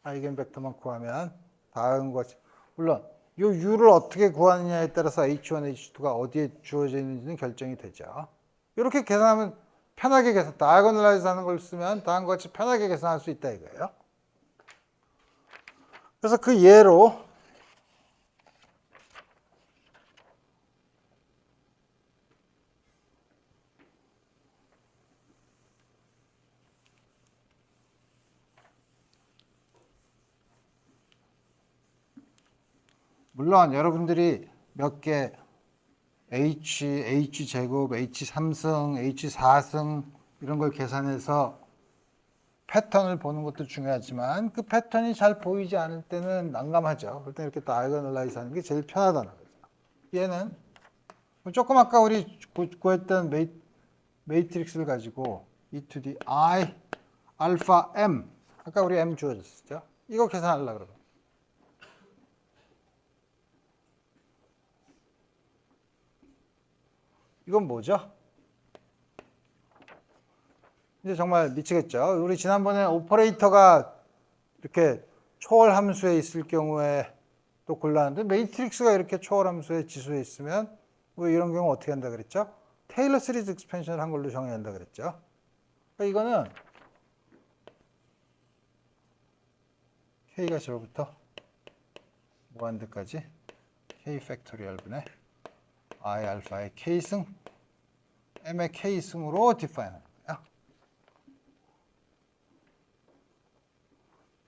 아이겐벡터만 구하면 다음 것, 물론 요 U를 어떻게 구하느냐에 따라서 H1, H2가 어디에 주어져 있는지는 결정이 되죠. 이렇게 계산하면 편하게 계산, 다이아고널라이즈 하는 걸 쓰면 다음과 같이 편하게 계산할 수 있다 이거예요. 그래서 그 예로 물론 여러분들이 몇 개 H제곱, H3승, H4승 이런 걸 계산해서 패턴을 보는 것도 중요하지만 그 패턴이 잘 보이지 않을 때는 난감하죠. 그럴 때 이렇게 다이아고널라이즈 하는 게 제일 편하다는 거죠. 얘는 조금 아까 우리 구했던 매트릭스를 가지고 e to the I 알파 m 아까 우리 m 주어졌었죠. 이거 계산하려고 그러면 이건 뭐죠? 이제 정말 미치겠죠. 우리 지난번에 오퍼레이터가 이렇게 초월 함수에 있을 경우에 또 골랐는데 매트릭스가 이렇게 초월 함수의 지수에 있으면 뭐 이런 경우 어떻게 한다 그랬죠? 테일러 시리즈 익스펜션을 한 걸로 정해야 한다 그랬죠. 그러니까 이거는 K가 제로부터 무한대까지 K 팩토리얼 분의 I 알파의 K승 M의 K승으로 디파인하는 거예요.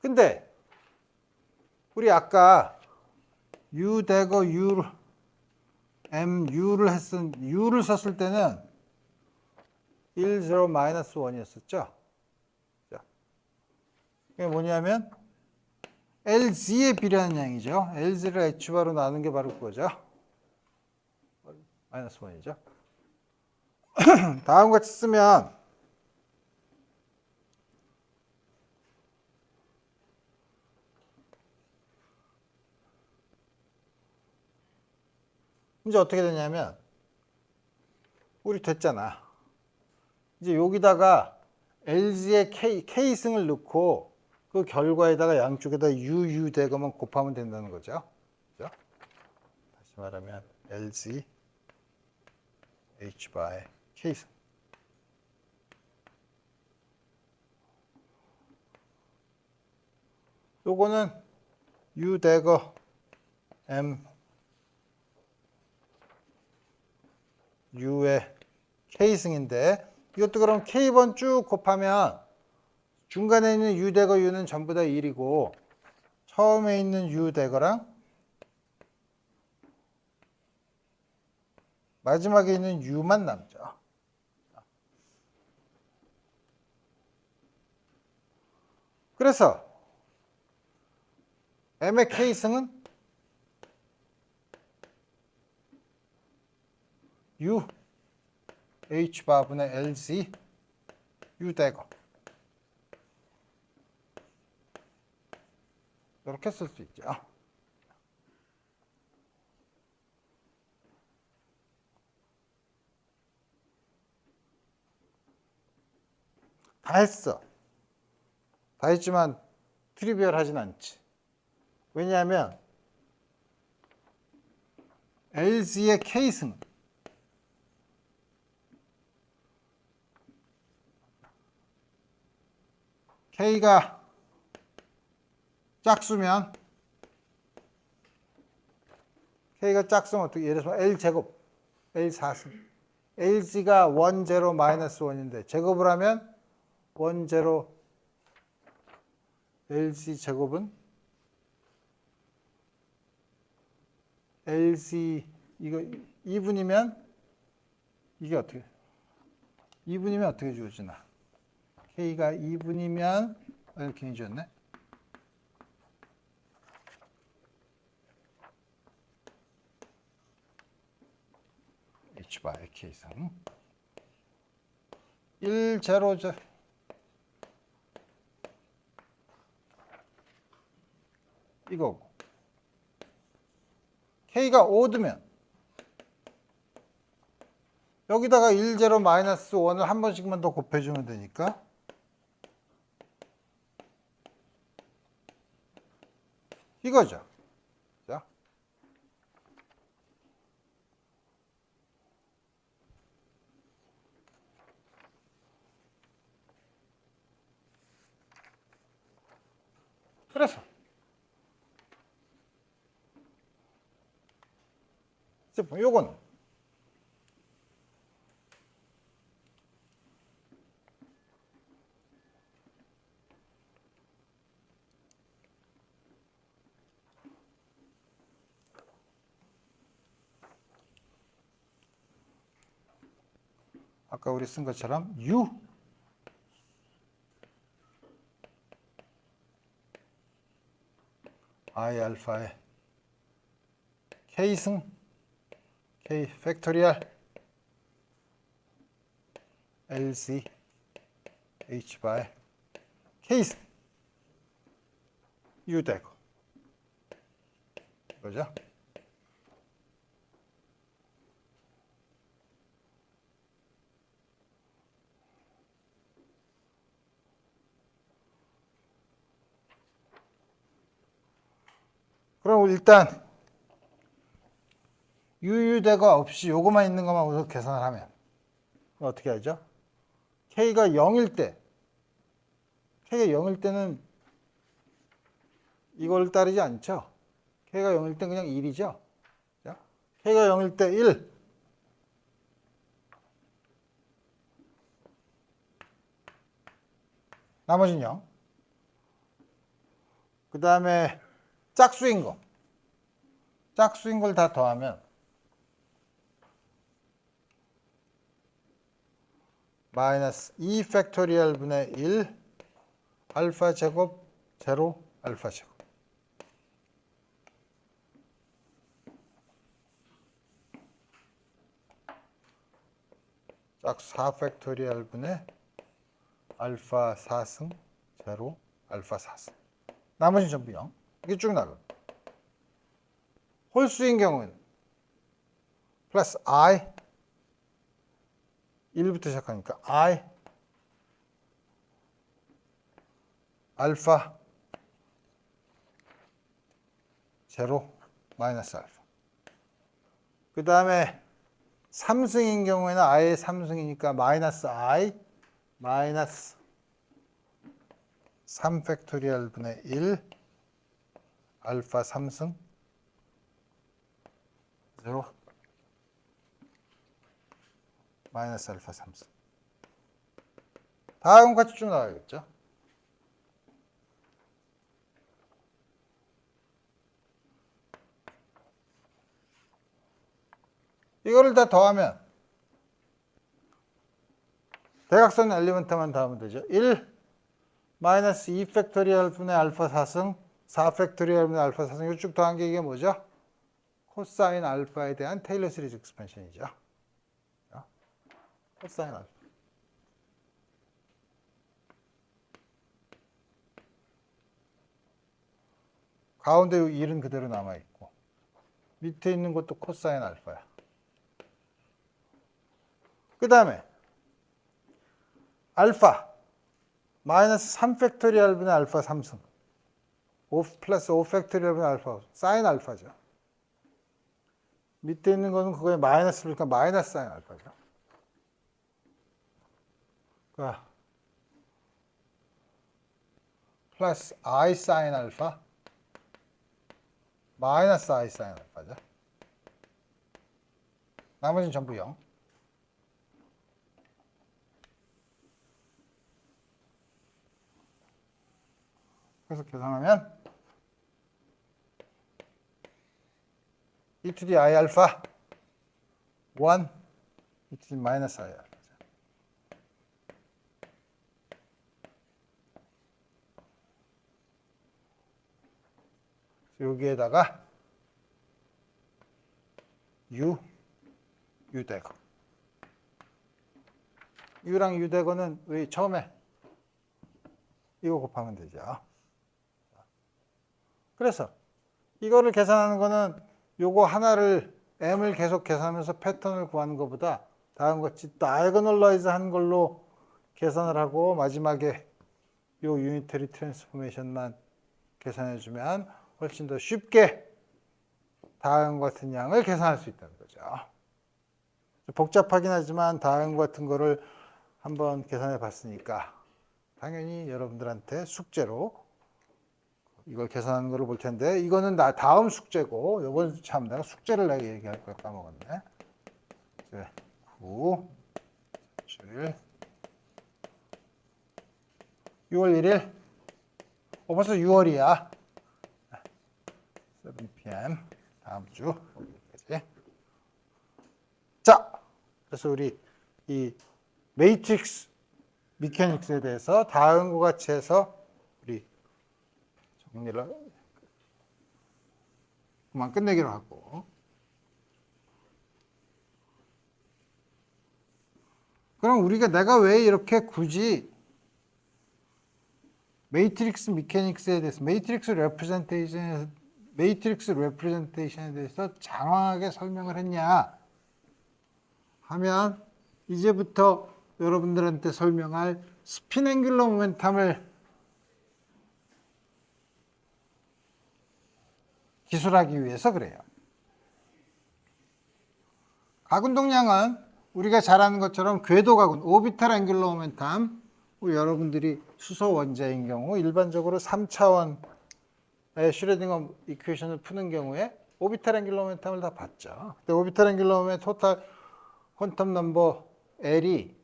근데 우리 아까 U 대거 U M U를 썼을 때는 1, 0, 마이너스 1이었었죠. 자, 이게 뭐냐면 LZ에 비례하는 양이죠. LZ를 H바로 나눈 게 바로 그거죠. 마이너스 1이죠. 다음 같이 쓰면 이제 어떻게 되냐면 우리 됐잖아. 이제 여기다가 LG의 K승을 넣고 그 결과에다가 양쪽에다 UU 대거만 곱하면 된다는 거죠. 그죠? 다시 말하면 LZ H 바의 K승. 요거는 U 대거 M U의 K승인데 이것도 그럼 K번 쭉 곱하면 중간에 있는 U 대거 U는 전부 다 1이고 처음에 있는 U 대거랑 마지막에 있는 U만 남죠. 그래서 M의 K승은 U H 바분의 LZ U 대거 이렇게 쓸 수 있죠. 다 했어. 다 했지만 트리비얼하진 않지. 왜냐하면 LZ의 K승 K가 짝수면 어떻게 예를 들어서 L제곱 L4승 LZ가 1, 0, 마이너스 1인데 제곱을 하면 1, 0 LZ 제곱은 LZ 이거 2분이면 이게 어떻게 2분이면 어떻게 주어지나? K가 2분이면 이렇게 주었네. H 바의 K승 1, 0, 이거고 K가 5드면 여기다가 1, 0, 마이너스 1을 한 번씩만 더 곱해주면 되니까 이거죠. 자. 그래서 요건 아까 우리 쓴 것처럼 U I 알파의 K승 K 팩토리얼 LZ H 바의 K승 U 되고 그죠? 그럼 일단 유유대가 없이 요거만 있는 것만 우선 계산을 하면 어떻게 하죠? K가 0일 때는 이걸 따르지 않죠? K가 0일 때 그냥 1이죠? K가 0일 때 1. 나머지는 0. 그 다음에 짝수인 걸 다 더하면 마이너스 2 팩토리얼 분의 1 알파 제곱 제로 알파 제곱 짝수 4 팩토리얼 분의 알파 4승 제로 알파 4승 나머지는 전부 0. 이게 쭉 나가. 홀수인 경우는 플러스 I 1부터 시작하니까 I 알파 제로 마이너스 알파. 그 다음에 3승인 경우에는 i의 3승이니까 마이너스 i 마이너스 3 팩토리얼 분의 1 알파 3승 0 마이너스 알파 3승. 다음 같이 쭉 나와야겠죠. 이거를 다 더하면 대각선 엘리먼트만 더하면 되죠. 1 마이너스 2 팩토리얼 분의 알파 4승 4 팩토리얼 분의 알파 4승 이거 쭉 더한 게 이게 뭐죠? 코사인 알파에 대한 테일러 시리즈 익스펜션이죠. 코사인 알파. 가운데 1은 그대로 남아있고 밑에 있는 것도 코사인 알파야. 그 다음에 알파 마이너스 3 팩토리얼 분의 알파 3승 5 플러스 5 팩토리얼 분의 알파 사인 알파죠. 밑에 있는 거는 그거에 마이너스니까 마이너스 사인 알파죠. 그러니까 플러스 i 사인 알파 마이너스 i 사인 알파죠. 나머지는 전부 0. 그래서 계산하면 e to the i 알파 1 e to the 마이너스 i 알파죠. 여기에다가 u 대거 u랑 u 대거는 왜 처음에 이거 곱하면 되죠. 그래서 이거를 계산하는 거는 요거 하나를 m을 계속 계산하면서 패턴을 구하는 것보다 다음과 같이 다이고널라이즈 한 걸로 계산을 하고 마지막에 요 유니터리 트랜스포메이션만 계산해 주면 훨씬 더 쉽게 다음과 같은 양을 계산할 수 있다는 거죠. 복잡하긴 하지만 다음과 같은 거를 한번 계산해 봤으니까 당연히 여러분들한테 숙제로 이걸 계산하는 거를 볼 텐데 이거는 다음 숙제고 요건 참 내가 숙제를 내가 얘기할 걸 까먹었네. 9, 7, 6월 1일 벌써 6월이야. 7 p.m. 다음 주 목요일까지. 자, 그래서 우리 이 매트릭스 미케닉스에 대해서 다음과 같이 해서 우리 정리를 그만 끝내기로 하고. 그럼 내가 왜 이렇게 굳이 매트릭스 미케닉스에 대해서 매트릭스 레프레젠테이션에 대해서 장황하게 설명을 했냐 하면 이제부터 여러분들한테 설명할 스핀 앵귤러 모멘텀을 기술하기 위해서 그래요. 가군동량은 우리가 잘 아는 것처럼 궤도 가군, 오비탈 앵귤러 모멘텀, 우리 여러분들이 수소 원자인 경우 일반적으로 3차원의 슈레딩거 이퀘이션을 푸는 경우에 오비탈 앵귤러 모멘텀을 다 봤죠. 근데 오비탈 앵귤러 모멘텀 토탈 퀀텀 넘버 L이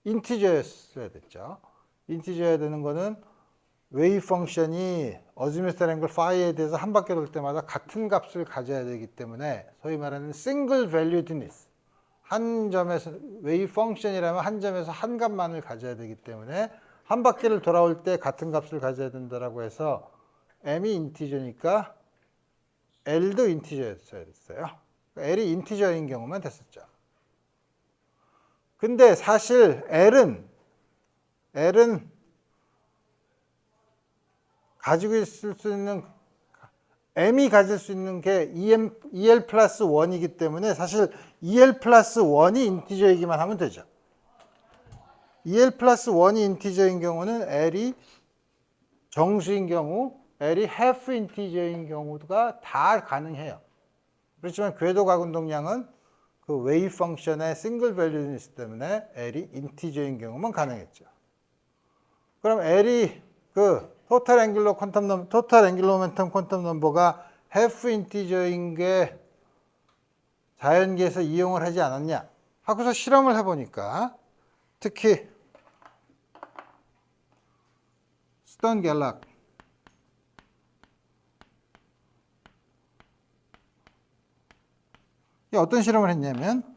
인티저였어야 됐죠. 인티저여야 되는 거는 웨이브 펑션이 어지뮤스탈 앵글 파이에 대해서 한 바퀴 돌 때마다 같은 값을 가져야 되기 때문에 소위 말하는 싱글 밸류드니스 한 점에서 웨이브 펑션이라면 한 점에서 한 값만을 가져야 되기 때문에 한 바퀴를 돌아올 때 같은 값을 가져야 된다라고 해서 m이 인티저니까 L도 인티저였어야 됐어요. L이 인티저인 경우만 됐었죠. 근데 사실 L은 가지고 있을 수 있는 m이 가질 수 있는 게 EL 플러스 1이기 때문에 사실 EL 플러스 1이 인티저이기만 하면 되죠. EL 플러스 1이 인티저인 경우는 L이 정수인 경우, L이 half 인티저인 경우가 다 가능해요. 그렇지만 궤도 가운동량은 그 웨이브 펑션의 싱글 밸류이기 때문에 L이 인티저인 경우만 가능했죠. 그럼 L이 그 토탈 앵귤러 모멘텀 퀀텀 넘버가 half 인티저인 게 자연계에서 이용을 하지 않았냐 하고서 실험을 해보니까 특히 스턴 갤락 어떤 실험을 했냐면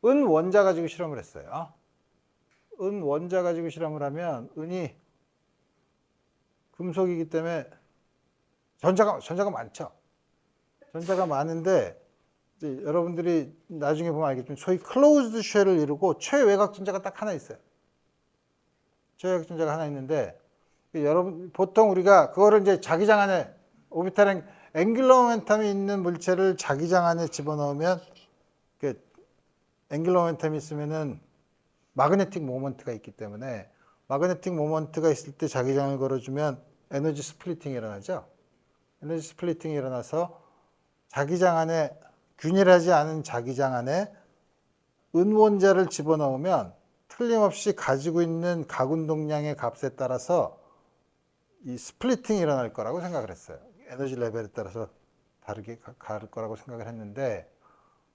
은 원자 가지고 실험을 했어요. 은 원자 가지고 실험을 하면 은이 금속이기 때문에 전자가 많죠. 전자가 많은데 이제 여러분들이 나중에 보면 알겠지만 소위 클로즈드 쉘을 이루고 최외곽 전자가 딱 하나 있어요. 최외곽 전자가 하나 있는데 여러분 보통 우리가 그거를 이제 자기장 안에 오비탈 앵귤러 모멘텀이 있는 물체를 자기장 안에 집어넣으면 앵귤러 모멘텀이 있으면은 마그네틱 모먼트가 있기 때문에 마그네틱 모먼트가 있을 때 자기장을 걸어주면 에너지 스플리팅이 일어나죠. 에너지 스플리팅이 일어나서 자기장 안에 균일하지 않은 자기장 안에 은원자를 집어넣으면 틀림없이 가지고 있는 각운동량의 값에 따라서 이 스플리팅이 일어날 거라고 생각을 했어요. 에너지 레벨에 따라서 다르게 갈 거라고 생각을 했는데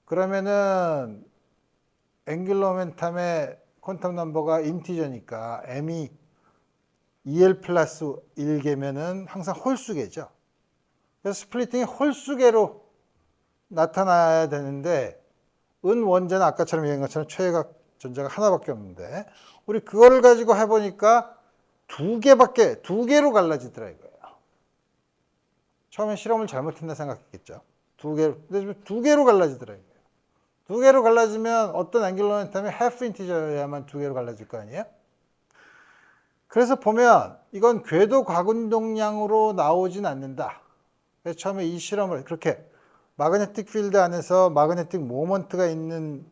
그러면은 앵귤러 모멘텀의 퀀텀 넘버가 인티저니까 m이 2l 플러스 1개면은 항상 홀수계죠. 그래서 스플리팅이 홀수계로 나타나야 되는데 은 원자는 아까처럼 얘기한 것처럼 최외곽 전자가 하나밖에 없는데 우리 그거를 가지고 해보니까 두 개로 갈라지더라 이거예요. 처음에 실험을 잘못했나 생각했겠죠. 근데 두 개로 갈라지더라 이거예요. 두 개로 갈라지면 어떤 앵귤러 모멘텀이 half 인티저여야만 두 개로 갈라질 거 아니에요? 그래서 보면 이건 궤도 각운동량으로 나오진 않는다. 그래서 처음에 이 실험을 그렇게 마그네틱 필드 안에서 마그네틱 모먼트가 있는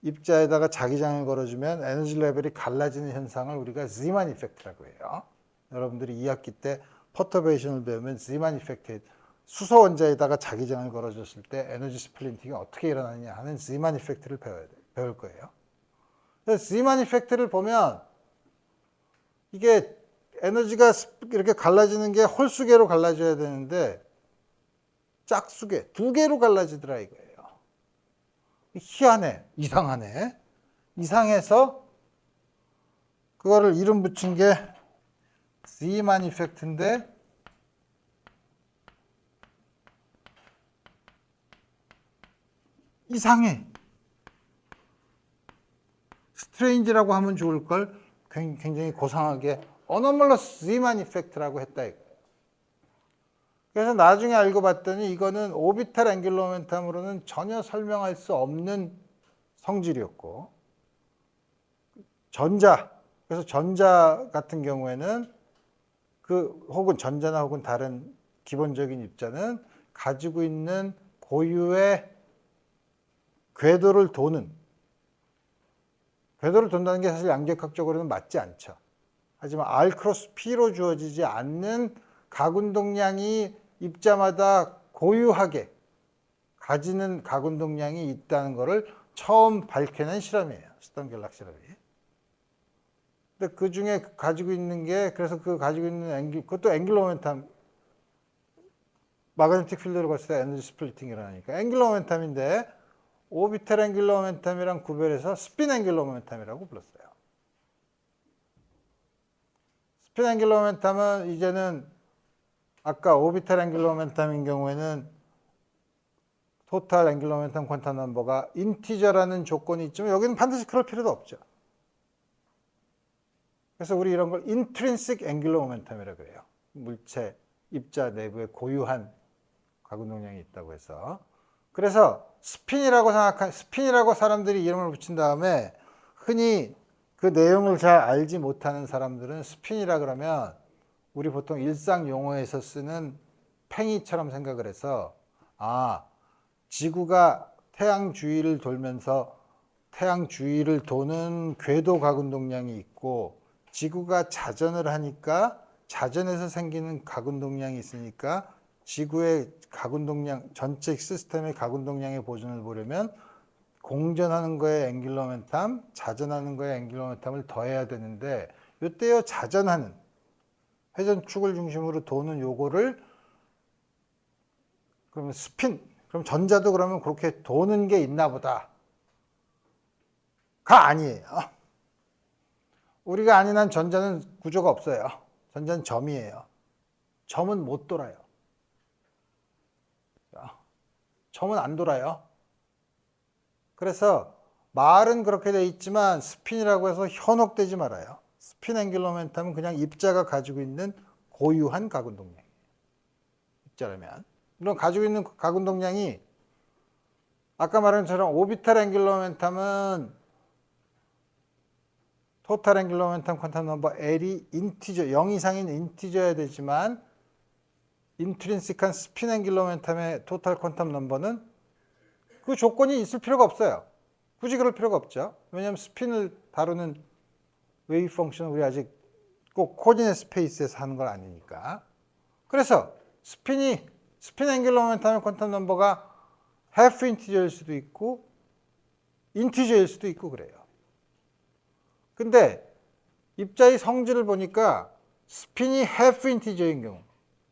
입자에다가 자기장을 걸어주면 에너지 레벨이 갈라지는 현상을 우리가 Zeeman 이펙트라고 해요. 여러분들이 2학기 때 퍼터베이션을 배우면 Zeeman 이펙트, 수소 원자에다가 자기장을 걸어줬을 때 에너지 스플린팅이 어떻게 일어나느냐 하는 Zeeman 이펙트를 배울 거예요. 그래서 Zeeman 이펙트를 보면 이게 에너지가 이렇게 갈라지는 게 홀수계로 갈라져야 되는데 짝수계, 두 개로 갈라지더라 이거예요. 희한해, 이상하네. 이상해서 그거를 이름 붙인 게 Zeeman 이펙트인데 이상해. 스트레인지라고 하면 좋을 걸 굉장히 고상하게 어노멀러스 Zeeman 이펙트라고 했다 이거예요. 그래서 나중에 알고 봤더니 이거는 오비탈 앵귤러 모멘텀으로는 전혀 설명할 수 없는 성질이었고 그래서 전자 같은 경우에는 혹은 전자나 혹은 다른 기본적인 입자는 가지고 있는 고유의 궤도를 돈다는 게 사실 양력학적으로는 맞지 않죠. 하지만 R 크로스 P로 주어지지 않는 각운동량이 입자마다 고유하게 가지는 각운동량이 있다는 것을 처음 밝혀낸 실험이에요. 스턴 갤락 실험이. 근데 그 중에 가지고 있는 게 그래서 그 가지고 있는 그것도 앵귤러 모멘텀 마그네틱 필드를 걸었을 때 에너지 스플리팅이 일어나니까 앵귤러 모멘텀인데 오비탈 앵귤러 모멘텀이랑 구별해서 스핀 앵귤러 모멘텀이라고 불렀어요. 스핀 앵귤러 모멘텀은 이제는 아까 오비탈 앵귤러 모멘텀인 경우에는 토탈 앵귤러 모멘텀 퀀텀 넘버가 인티저라는 조건이 있지만 여기는 반드시 그럴 필요도 없죠. 그래서 우리 이런 걸 인트린식 앵귤러 모멘텀이라고 그래요. 물체, 입자 내부에 고유한 각운동량이 있다고 해서. 그래서 스핀이라고 사람들이 이름을 붙인 다음에 흔히 그 내용을 잘 알지 못하는 사람들은 스핀이라 그러면 우리 보통 일상 용어에서 쓰는 팽이처럼 생각을 해서 지구가 태양 주위를 돌면서 태양 주위를 도는 궤도 각운동량이 있고 지구가 자전을 하니까 자전에서 생기는 각운동량이 있으니까 지구의 각운동량, 전체 시스템의 각운동량의 보존을 보려면 공전하는 거에 앵귤러 모멘텀, 자전하는 거에 앵귤러 모멘텀을 더해야 되는데 이때요 자전하는 회전축을 중심으로 도는 요거를 그러면 스핀, 그럼 전자도 그러면 그렇게 도는 게 있나 보다 가 아니에요. 우리가 아는 한 전자는 구조가 없어요. 전자는 점이에요. 점은 못 돌아요. 점은 안 돌아요. 그래서 말은 그렇게 돼 있지만 스핀이라고 해서 현혹되지 말아요. 스핀 앵귤러 모멘텀은 그냥 입자가 가지고 있는 고유한 각운동량이에요. 입자라면. 물론 가지고 있는 각운동량이 아까 말한 것처럼 오비탈 앵귤러 모멘텀은 토탈 앵귤러 모멘텀 퀀텀 넘버 L이 인티저, 0 이상인 인티저여야 되지만 인트린식한 스핀 앵귤러 모멘텀의 토탈 퀀텀 넘버는 그 조건이 있을 필요가 없어요. 굳이 그럴 필요가 없죠. 왜냐하면 스핀을 다루는 웨이브 펑션은 우리 아직 꼭 코디네이트 스페이스에서 하는 건 아니니까. 그래서 스핀 앵귤러 모멘텀의 퀀텀 넘버가 half 인티저일 수도 있고 인티저일 수도 있고 그래요. 근데 입자의 성질을 보니까 스핀이 half 인티저인 경우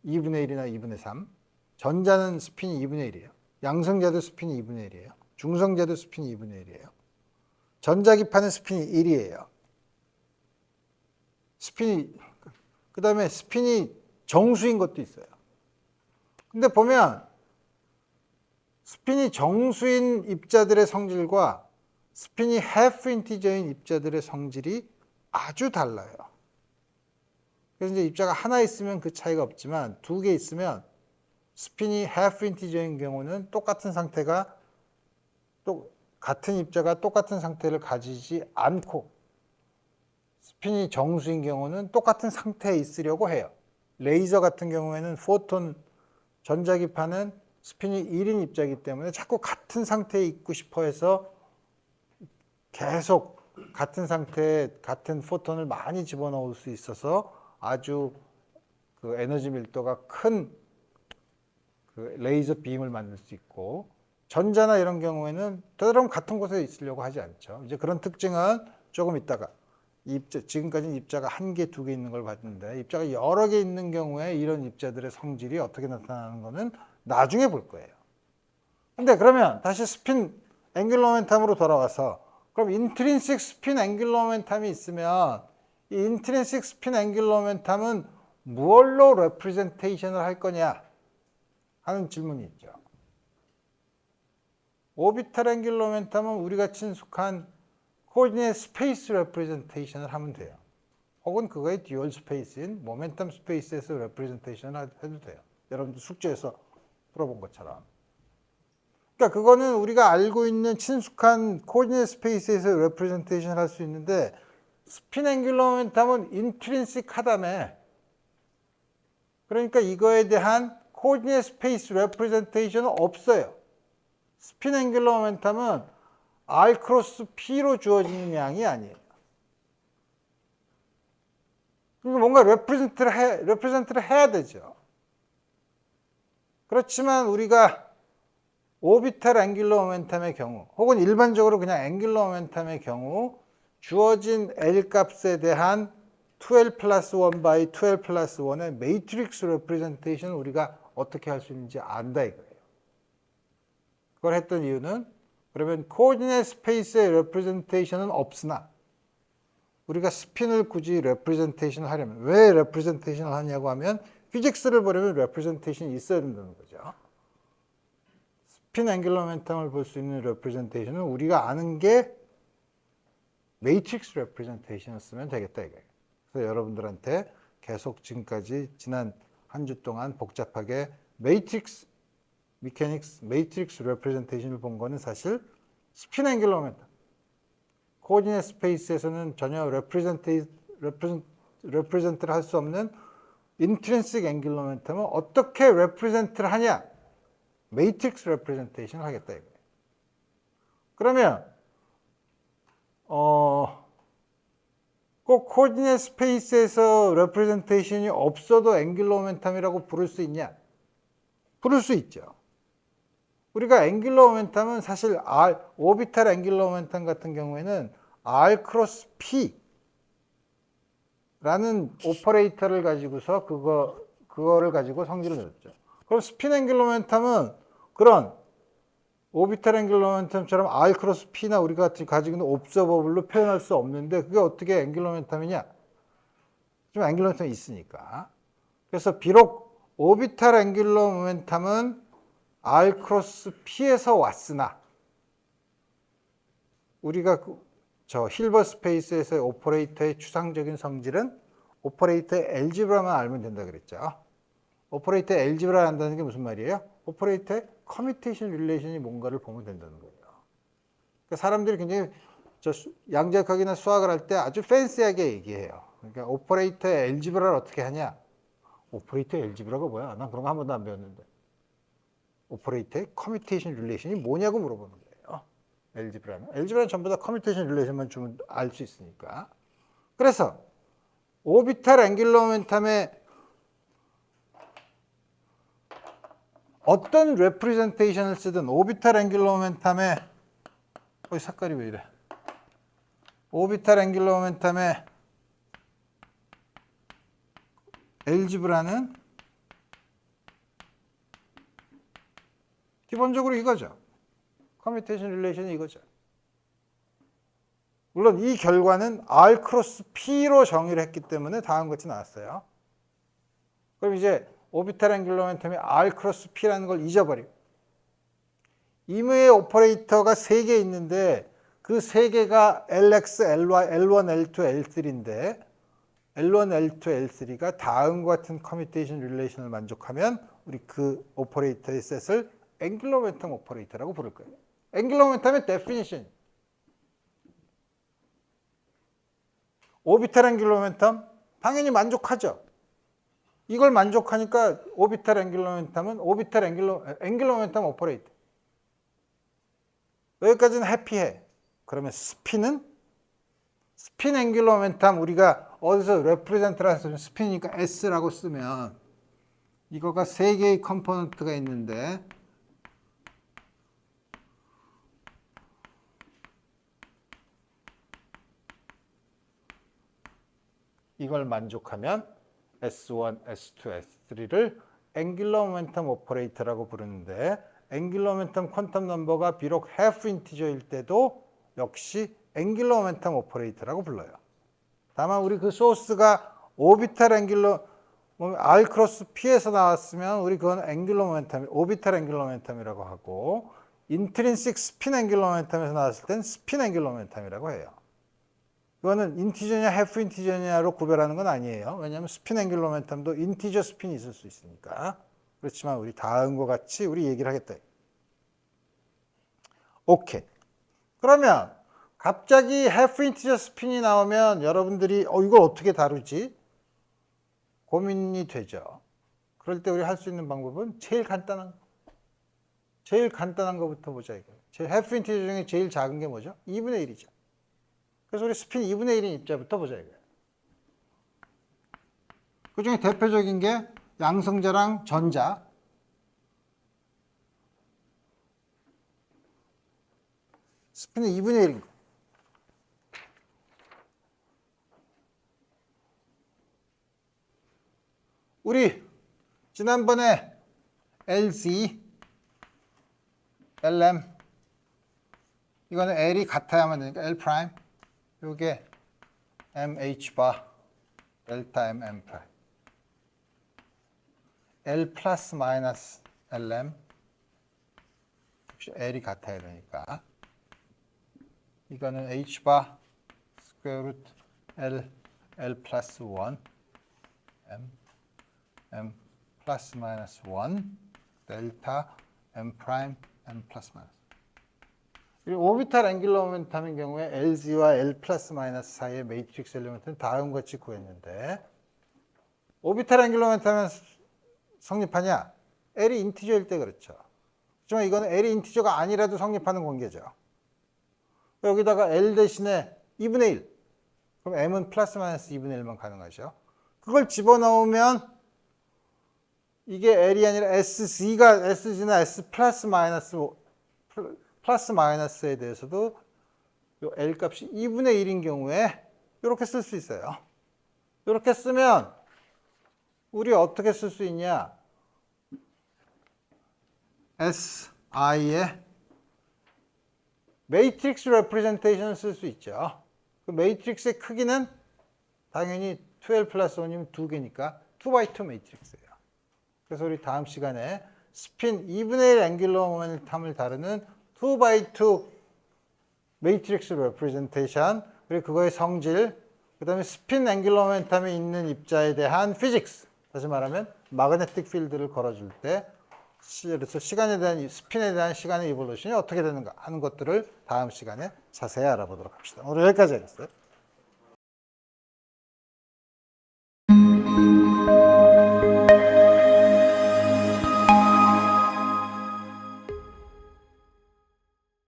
2분의 1이나 2분의 3, 전자는 스핀이 2분의 1이에요. 양성자도 스핀이 2분의 1이에요. 중성자도 스핀이 2분의 1이에요. 전자기판은 스핀이 1이에요. 그 다음에 스핀이 정수인 것도 있어요. 근데 보면 스핀이 정수인 입자들의 성질과 스핀이 half 인티저인 입자들의 성질이 아주 달라요. 그래서 이제 입자가 하나 있으면 그 차이가 없지만 두 개 있으면 스핀이 half 인티저인 경우는 똑같은 상태가 같은 입자가 똑같은 상태를 가지지 않고 스핀이 정수인 경우는 똑같은 상태에 있으려고 해요. 레이저 같은 경우에는 포톤 전자기판은 스핀이 1인 입자이기 때문에 자꾸 같은 상태에 있고 싶어 해서 계속 같은 상태에 같은 포톤을 많이 집어넣을 수 있어서 아주 그 에너지 밀도가 큰 그 레이저 빔을 만들 수 있고 전자나 이런 경우에는 되도록 같은 곳에 있으려고 하지 않죠. 이제 그런 특징은 조금 있다가 지금까지는 입자가 한 개, 두 개 있는 걸 봤는데 입자가 여러 개 있는 경우에 이런 입자들의 성질이 어떻게 나타나는 거는 나중에 볼 거예요. 근데 그러면 다시 스핀 앵귤러 모멘텀으로 돌아와서 그럼 인트린식 스핀 앵귤러 모멘텀이 있으면 이 인트린식 스핀 앵귤러 모멘텀은 무엇로 레프레젠테이션을 할 거냐 하는 질문이 있죠. 오비탈 앵귤러 모멘텀은 우리가 친숙한 코디네이트 스페이스 레프레젠테이션을 하면 돼요. 혹은 그거의 듀얼 스페이스인 모멘텀 스페이스에서 레프레젠테이션을 해도 돼요. 여러분들 숙제에서 풀어본 것처럼. 그러니까 그거는 우리가 알고 있는 친숙한 코디네이트 스페이스에서 레프레젠테이션을 할 수 있는데 스핀 앵귤러 모멘텀은 인트린식하다며. 그러니까 이거에 대한 코디네이트 스페이스 레프레젠테이션은 없어요. 스핀 앵귤러 모멘텀은 R 크로스 P로 주어지는 양이 아니에요. 그러니까 뭔가 레프레젠트를 해야 되죠. 그렇지만 우리가 오비탈 앵귤러 모멘텀의 경우 혹은 일반적으로 그냥 앵귤러 모멘텀의 경우 주어진 L 값에 대한 2L 플러스 1 by 2L 플러스 1의 매트릭스 레프레젠테이션을 우리가 어떻게 할 수 있는지 안다 이거예요. 그걸 했던 이유는 그러면 코디네이트 스페이스의 레프레젠테이션은 없으나 우리가 스핀을 굳이 레프레젠테이션을 하려면 왜 레프레젠테이션을 하냐고 하면 피직스를 보려면 레프레젠테이션이 있어야 된다는 거죠. 스핀 앵귤러 모멘텀을 볼 수 있는 레프레젠테이션은 우리가 아는 게 매트릭스 레프레젠테이션을 쓰면 되겠다 이거예요. 그래서 여러분들한테 계속 지금까지 지난 한 주 동안 복잡하게 매트릭스 미케닉스 매트릭스 레프레젠테이션을 본 거는 사실 스핀 앵귤러 모멘텀 코디네이트 스페이스에서는 전혀 레프레젠트를 할 수 없는 인트린식 앵귤러 모멘텀을 어떻게 레프레젠트를 하냐 매트릭스 레프레젠테이션을 하겠다 이거예요. 그러면 꼭 코디네이트 스페이스에서 레프레젠테이션이 없어도 앵귤러 모멘텀이라고 부를 수 있냐? 부를 수 있죠. 우리가 앵귤러 모멘텀은 사실 오비탈 앵귤러 모멘텀 같은 경우에는 R 크로스 P 라는 오퍼레이터를 가지고서 그거를 가지고 성질을 내렸죠. 그럼 스핀 앵귤러 모멘텀은 그런 오비탈 앵귤러 모멘텀처럼 R 크로스 P나 우리가 가지고 있는 옵저버블로 표현할 수 없는데 그게 어떻게 앵귤러 모멘텀이냐? 좀 앵귤러 모멘텀이 있으니까. 그래서 비록 오비탈 앵귤러 모멘텀은 R 크로스 P에서 왔으나 우리가 저 힐버 스페이스에서의 오퍼레이터의 추상적인 성질은 오퍼레이터의 엘지브라만 알면 된다 그랬죠. 오퍼레이터의 엘지브라를 안다는 게 무슨 말이에요? 오퍼레이터의 커뮤테이션 릴레이션이 뭔가를 보면 된다는 거예요. 그러니까 사람들이 굉장히 양자역학이나 수학을 할 때 아주 팬시하게 얘기해요. 그러니까 오퍼레이터의 엘지브라를 어떻게 하냐? 오퍼레이터의 엘지브라가 뭐야? 난 그런 거 한 번도 안 배웠는데. 오퍼레이터의 커뮤테이션 릴레이션이 뭐냐고 물어보는 거예요. 엘지브라는 전부 다 커뮤테이션 릴레이션만 주면 알 수 있으니까. 그래서 오비탈 앵귤러 모멘텀의 어떤 레프레젠테이션을 쓰든 오비탈 앵귤러 모멘텀의 색깔이 왜 이래? 오비탈 앵귤러 모멘텀의 엘지브라는 기본적으로 이거죠. 커뮤테이션 릴레이션이 이거죠. 물론 이 결과는 R 크로스 P로 정의를 했기 때문에 다음 같이 나왔어요. 그럼 이제 오비탈 앵귤러 모멘텀이 R 크로스 P라는 걸 잊어버리고 임의의 오퍼레이터가 3개 있는데 그 3개가 LX, LY, L1, L2, L3인데 L1, L2, L3가 다음과 같은 커뮤테이션 릴레이션을 만족하면 우리 그 오퍼레이터의 셋을 앵귤러 모멘텀 오퍼레이터라고 부를 거예요. 앵귤러 모멘텀의 데피니션. 오비탈 앵귤러 모멘텀 당연히 만족하죠. 이걸 만족하니까 오비탈 앵귤러 모멘텀은 오비탈 앵귤러 모멘텀 오퍼레이터. 여기까지는 해피해. 그러면 스핀은 스핀 앵귤러 모멘텀 우리가 어디서 레프레젠트라 해서 스핀이니까 S라고 쓰면 이거가 3개의 컴포넌트가 있는데 이걸 만족하면 S1, S2, S3를 앵귤러 모멘텀 오퍼레이터라고 부르는데 앵귤러 모멘텀 퀀텀 넘버가 비록 half 인티저일 때도 역시 앵귤러 모멘텀 오퍼레이터라고 불러요. 다만 우리 그 소스가 오비탈 앵귤러 R 크로스 P에서 나왔으면 우리 그건 앵귤러 모멘텀, 오비탈 앵귤러 모멘텀이라고 하고 인트린식 스핀 앵귤러 모멘텀에서 나왔을 땐 스핀 앵귤러 모멘텀이라고 해요. 이거는 인티저냐 해프 인티저냐로 구별하는 건 아니에요. 왜냐하면 스핀 앵귤러 모멘텀도 인티저 스핀이 있을 수 있으니까. 그렇지만 우리 다음과 같이 우리 얘기를 하겠다. 오케이. 그러면 갑자기 해프 인티저 스핀이 나오면 여러분들이 이걸 어떻게 다루지? 고민이 되죠. 그럴 때 우리 할 수 있는 방법은 제일 간단한 거부터 보자 이거예요. 해프 인티저 중에 제일 작은 게 뭐죠? 2분의 1이죠. 그래서 우리 스핀 2분의 1인 입자부터 보자 이거예요. 그 중에 대표적인 게 양성자랑 전자. 스핀은 2분의 1인 거. 우리 지난번에 LC, LM 이거는 L이 같아야만 되니까 L 프라임 요게 MH 바 델타 MM 프라임 L 플러스 마이너스 LM 역시 L이 같아야 되니까 이거는 H 바 스퀘어 루트 L 플러스 1 M 플러스 마이너스 1 델타 M 프라임 M 플러스 마이너스 오비탈 앵귤러 모멘텀인 경우에 LZ와 L 플러스 마이너스 사이의 매트릭스 엘리먼트는 다음과 같이 구했는데 오비탈 앵귤러 모멘텀은 성립하냐? L이 인티저일 때 그렇죠. 하지만 이거는 L이 인티저가 아니라도 성립하는 관계죠. 여기다가 L 대신에 2분의 1 그럼 m은 플러스 마이너스 2분의 1만 가능하죠. 그걸 집어넣으면 이게 L이 아니라 SG나 S 플러스 마이너스에 대해서도 요 L 값이 2분의 1인 경우에 이렇게 쓸 수 있어요. 이렇게 쓰면 우리 어떻게 쓸 수 있냐? SI의 매트릭스 레프레젠테이션을 쓸 수 있죠. 그 매트릭스의 크기는 당연히 12 플러스 1이면 2개니까 2x2 매트릭스예요. 그래서 우리 다음 시간에 스핀 2분의 1 앵귤러 모멘텀을 다루는 2x2 매트릭스 레프레젠테이션, 그리고 그거의 성질, 그 다음에 스핀 앵귤러 모멘텀에 있는 입자에 대한 피직스, 다시 말하면 마그네틱 필드를 걸어줄 때 그래서 시간에 대한 스핀에 대한 시간의 이볼루션이 어떻게 되는가 하는 것들을 다음 시간에 자세히 알아보도록 합시다. 오늘 여기까지 하겠어요.